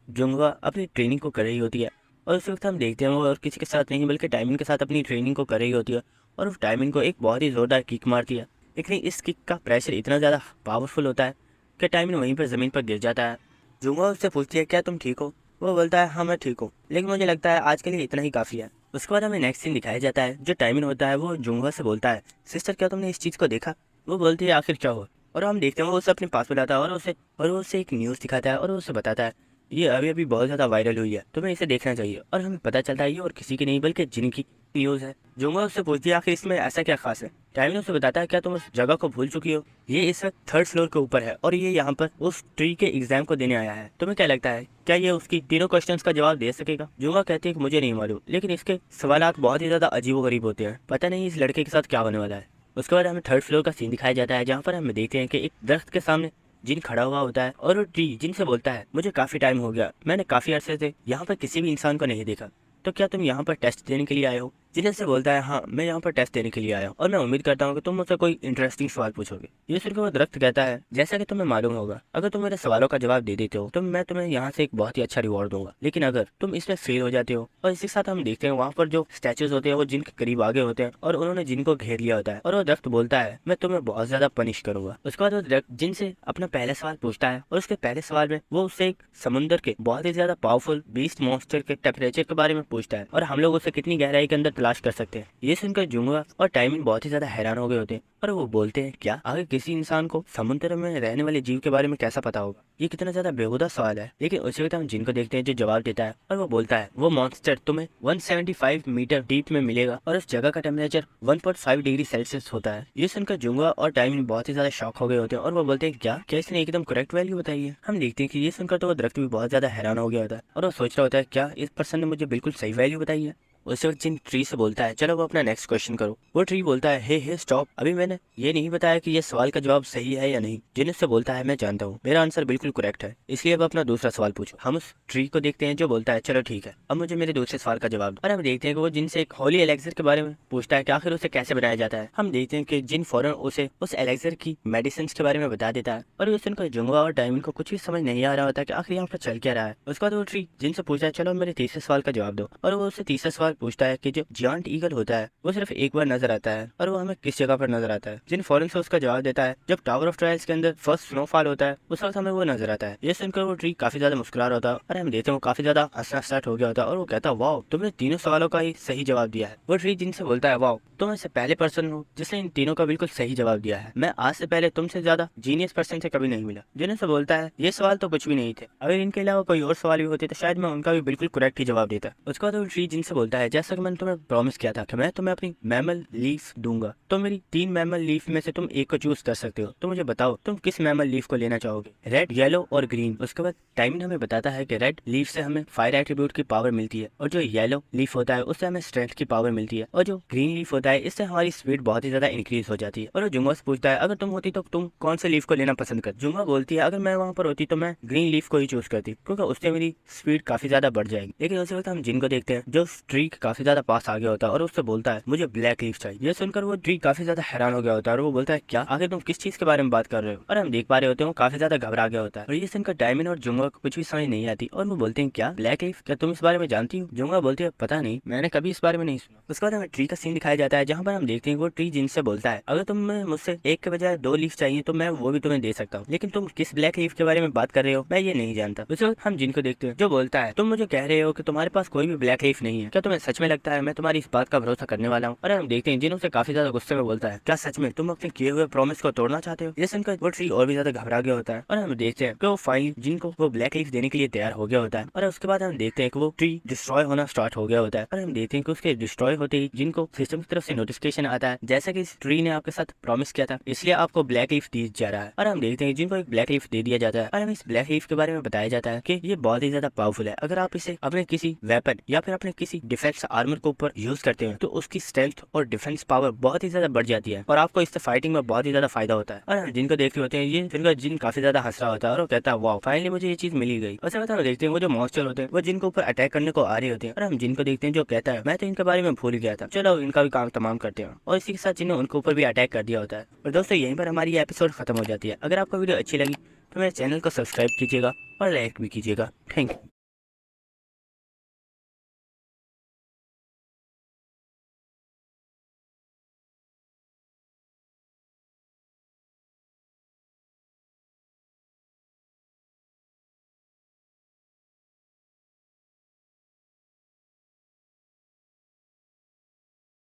जुंगवा अपनी ट्रेनिंग को कर रही होती है, और उस वक्त हम देखते हैं वो और किसी के साथ नहीं बल्कि टाइमिंग के साथ अपनी ट्रेनिंग को कर रही होती है, और उस टाइमिंग को एक बहुत ही जोरदार किक मारती है। लेकिन इस किक का प्रेशर इतना ज़्यादा पावरफुल होता है कि टाइमिंग वहीं पर ज़मीन पर गिर जाता है। जुंगवा उससे पूछती है, क्या तुम ठीक हो? वो बोलता है, हाँ मैं ठीक हूँ, लेकिन मुझे लगता है आज के लिए इतना ही काफ़ी है। उसके बाद हमें नेक्स्ट सीन दिखाया जाता है, जो टाइमिंग होता है वो जुंगवा से बोलता है, सिस्टर क्या तुमने इस चीज़ को देखा? वो बोलती है, आखिर क्या हुआ? और हम देखते हैं वो उसे अपने पास बुलाता है और वो उसे एक न्यूज़ दिखाता है और उसे बताता है, ये अभी अभी बहुत ज़्यादा वायरल हुई है, तुम्हें इसे देखना चाहिए। और हमें पता चलता है ये और किसी की नहीं बल्कि जिन की न्यूज़ है। जुंगा उससे पूछती है, आखिर इसमें ऐसा क्या खास है? टाइमिंग उसे बताता है, क्या तुम उस जगह को भूल चुकी हो? ये इस वक्त 3rd फ्लोर के ऊपर है और ये यहाँ पर उस ट्री के एग्जाम को देने आया है। तुम्हें क्या लगता है, क्या ये उसकी तीनों क्वेश्चंस का जवाब दे सकेगा? जुंगा कहती है कि मुझे नहीं मालूम, लेकिन इसके सवालात बहुत ही ज़्यादा अजीबोगरीब होते हैं, पता नहीं इस लड़के के साथ क्या होने वाला है। उसके बाद हमें 3rd फ्लोर का सीन दिखाया जाता है जहाँ पर हम देखते हैं कि एक दरख्त के सामने जिन खड़ा हुआ होता है और वो ट्री जिन से बोलता है, मुझे काफी टाइम हो गया, मैंने काफी अरसे से यहाँ पर किसी भी इंसान को नहीं देखा, तो क्या तुम यहाँ पर टेस्ट देने के लिए आए हो? जिन से बोलता है, हाँ मैं यहाँ पर टेस्ट देने के लिए आया हूँ और मैं उम्मीद करता हूँ कि तुम मुझसे कोई इंटरेस्टिंग सवाल पूछोगे। ये सुनकर वो दरख्त कहता है, जैसा कि तुम्हें मालूम होगा अगर तुम मेरे सवालों का जवाब दे देते हो तो मैं तुम्हें यहाँ से एक बहुत ही अच्छा रिवॉर्ड दूंगा, लेकिन अगर तुम इसमें फेल हो जाते हो। और इसी के साथ हम देखते हैं वहाँ पर जो स्टैचूज होते हैं वो जिन के करीब आगे होते हैं और उन्होंने जिनको घेर लिया होता है, और वो दरख्त बोलता है, मैं तुम्हें बहुत ज्यादा पनिश करूंगा। उसके बाद वो दरख्त जिन से अपना पहला सवाल पूछता है और उसके पहले सवाल में वो उससे एक समुद्र के बहुत ही ज्यादा पावरफुल बीस्ट मॉन्स्टर के टेम्परेचर के बारे में पूछता है और हम लोग उसे कितनी गहराई के अंदर तलाश कर सकते हैं। ये सुनकर जुंगा और टाइमिंग बहुत ही ज्यादा हैरान हो गए होते हैं और वो बोलते हैं, क्या आगे किसी इंसान को समुद्र में रहने वाले जीव के बारे में कैसा पता होगा? ये कितना ज्यादा बेहुदा सवाल है। लेकिन उसी वक्त हम जिनको देखते हैं जो जवाब देता है और वो बोलता है, वो मॉन्स्टर तुम्हें 175 मीटर डीप में मिलेगा और उस जगह का टेम्परेचर 1.5 डिग्री सेल्सियस होता है। ये सुनकर जुंगा और टाइमिंग बहुत ही ज्यादा शॉक हो गए होते हैं और वो बोलते हैं, क्या इसने एकदम करेक्ट वैल्यू बताई है? हम देखते हैं कि ये सुनकर तो वो दरख्त भी बहुत ज्यादा हैरान हो गया होता है और वो सोच रहा होता है, क्या इस पर्सन ने मुझे बिल्कुल सही वैल्यू बताई है? उस वक्त जिन ट्री से बोलता है, चलो वो अपना नेक्स्ट क्वेश्चन करो। वो ट्री बोलता है, हे स्टॉप, अभी मैंने ये नहीं बताया कि ये सवाल का जवाब सही है या नहीं। जिन उससे बोलता है, मैं जानता हूँ मेरा आंसर बिल्कुल करेक्ट है, इसलिए अब अपना दूसरा सवाल पूछो। हम उस ट्री को देखते हैं जो बोलता है, चलो ठीक है, अब मुझे मेरे दूसरे सवाल का जवाब दो। और हम देखते हैं कि वो जिनसे एक होली एलेक्सर के बारे में पूछता है कि आखिर उसे कैसे बनाया जाता है। हम देखते हैं कि जिन फौरन उसे उस एलेक्सर की मेडिसिन के बारे में बता देता है और उस उनको जुंगा और टाइमिंग को कुछ भी समझ नहीं आ रहा होता कि आखिर यहाँ पर चल क्या रहा है। उसके बाद वो ट्री जिनसे पूछता है, चलो मेरे तीसरे सवाल का जवाब दो। और वो उससे तीसरा सवाल पूछता है कि जो जायंट ईगल होता है वो सिर्फ एक बार नजर आता है और वो हमें किस जगह पर नजर आता है। जिन फौरन से उसका जवाब देता है, जब टावर ऑफ ट्रायल्स के अंदर फर्स्ट स्नोफॉल होता है उस वक्त हमें वो नजर आता है। ये सुनकर वो ट्री काफी ज्यादा मुस्कुरा रहा होता है और हम देखते हैं वो काफी ज्यादा हंसना स्टार्ट हो गया होता है और वो कहता है, वाओ तुमने तीनों सवालों का ही सही जवाब दिया है। वो ट्री जिनसे बोलता है, वाओ तुम ऐसे पहले पर्सन हो जिसने इन तीनों का बिल्कुल सही जवाब दिया है, मैं आज से पहले तुमसे ज्यादा जीनियस पर्सन से कभी नहीं मिला। जिनसे बोलता है, ये सवाल तो कुछ भी नहीं थे, अगर इनके अलावा कोई और सवाल भी होते तो शायद मैं उनका भी बिल्कुल करेक्ट ही जवाब देता। उसके बाद वो ट्री जिनसे बोलता है, जैसा कि मैंने तुम्हें प्रॉमिस किया था कि मैं तुम्हें अपनी मैमल लीफ दूंगा, तो मेरी 3 मैमल लीफ में से तुम एक को चूज कर सकते हो, तो मुझे बताओ तुम किस मैमल लीफ को लेना चाहोगे, रेड, येलो और ग्रीन। उसके बाद टाइम हमें बताता है कि रेड लीफ से हमें फायर एट्रीब्यूट की पावर मिलती है और जो येलो लीफ होता है उससे हमें स्ट्रेंथ की पावर मिलती है और जो ग्रीन लीफ होता है इससे हमारी स्पीड बहुत ही ज्यादा इंक्रीज हो जाती है। और वो जुंगा से पूछता है, अगर तुम होती तो तुम कौन से लीफ को लेना पसंद कर? जुंगा बोलती है, अगर मैं वहाँ पर होती तो मैं ग्रीन लीफ को ही चूज करती क्योंकि उससे मेरी स्पीड काफी ज्यादा बढ़ जाएगी। लेकिन उसी वक्त हम जिनको देखते हैं जो ट्री ट्री के काफी ज्यादा पास आ गया होता है और उससे बोलता है मुझे ब्लैक लीफ चाहिए। ये सुनकर वो ट्री काफी ज्यादा हैरान हो गया होता है और वो बोलता है क्या आखिर तुम किस चीज के बारे में बात कर रहे हो। और हम देख पा रहे होते हैं वो काफी ज्यादा घबरा गया होता है और ये सुनकर डायमंड और जुंगा को कुछ भी समझ नहीं आती और वो बोलते हैं क्या ब्लैक लीफ, क्या तुम इस बारे में जानती हो। जुंगा बोलती है पता नहीं, मैंने कभी इस बारे में नहीं सुना। उसके बाद हमें ट्री का सीन दिखाया जाता है जहाँ पर हम देखते हैं वो ट्री जिनसे बोलता है अगर तुम्हें मुझसे एक के बजाय 2 लीफ चाहिए तो मैं वो भी तुम्हें दे सकता हूँ, लेकिन तुम किस ब्लैक लीफ के बारे में बात कर रहे हो मैं ये नहीं जानता। उसके बाद हम जिनको देखते हैं जो बोलता है तुम मुझे कह रहे हो कि तुम्हारे पास कोई भी ब्लैक लीफ नहीं है, क्या तुम्हें सच में लगता है मैं तुम्हारी इस बात का भरोसा करने वाला हूँ। और हम देखते हैं जिन से काफी ज्यादा गुस्से में बोलता है क्या सच में तुम अपने किए हुए प्रॉमिस को तोड़ना चाहते हो। ये सुनकर वो ट्री और भी ज्यादा घबरा गया होता है और हम देखते हैं कि वो फाइनली जिनको वो ब्लैक लीफ देने के लिए तैयार हो गया होता है। और उसके बाद हम देखते हैं कि वो ट्री डिस्ट्रॉय होना स्टार्ट हो गया होता है और हम देखते हैं कि उसके डिस्ट्रॉय होते ही जिनको सिस्टम की तरफ से नोटिफिकेशन आता है जैसा कि इस ट्री ने आपके साथ प्रॉमिस किया था इसलिए आपको ब्लैक लीफ दी जा रहा है। और हम देखते हैं जिनको एक ब्लैक लीफ दे दिया जाता है और हमें इस ब्लैक लीफ के बारे में बताया जाता है कि ये बहुत ही ज्यादा पावरफुल है। अगर आप इसे अपने किसी वेपन या फिर अपने किसी डिफेंस आर्मर के ऊपर यूज करते हैं तो उसकी स्ट्रेंथ और डिफेंस पावर बहुत ही ज्यादा बढ़ जाती है और आपको इससे फाइटिंग में बहुत ही ज्यादा फायदा होता है। और हम जिनको देख रहे होते हैं ये जिनका जिन काफी ज्यादा हंस रहा होता है और वो कहता है वाह फाइनली मुझे ये चीज मिली गई। उसके बाद हम देखते हैं वो जो मॉन्स्टर होते हैं वो जिनको ऊपर अटैक करने को आ रहे होते हैं और हम जिनको देखते हैं जो कहता है मैं तो इनके बारे में भूल गया था, चलो इनका भी काम तमाम करते हैं। और इसी के साथ जिन्हें उनके ऊपर भी अटैक कर दिया होता है। और दोस्तों यहीं पर हमारी एपिसोड खत्म हो जाती है। अगर आपको वीडियो अच्छी लगी तो मेरे चैनल को सब्सक्राइब कीजिएगा और लाइक भी कीजिएगा। Thank you.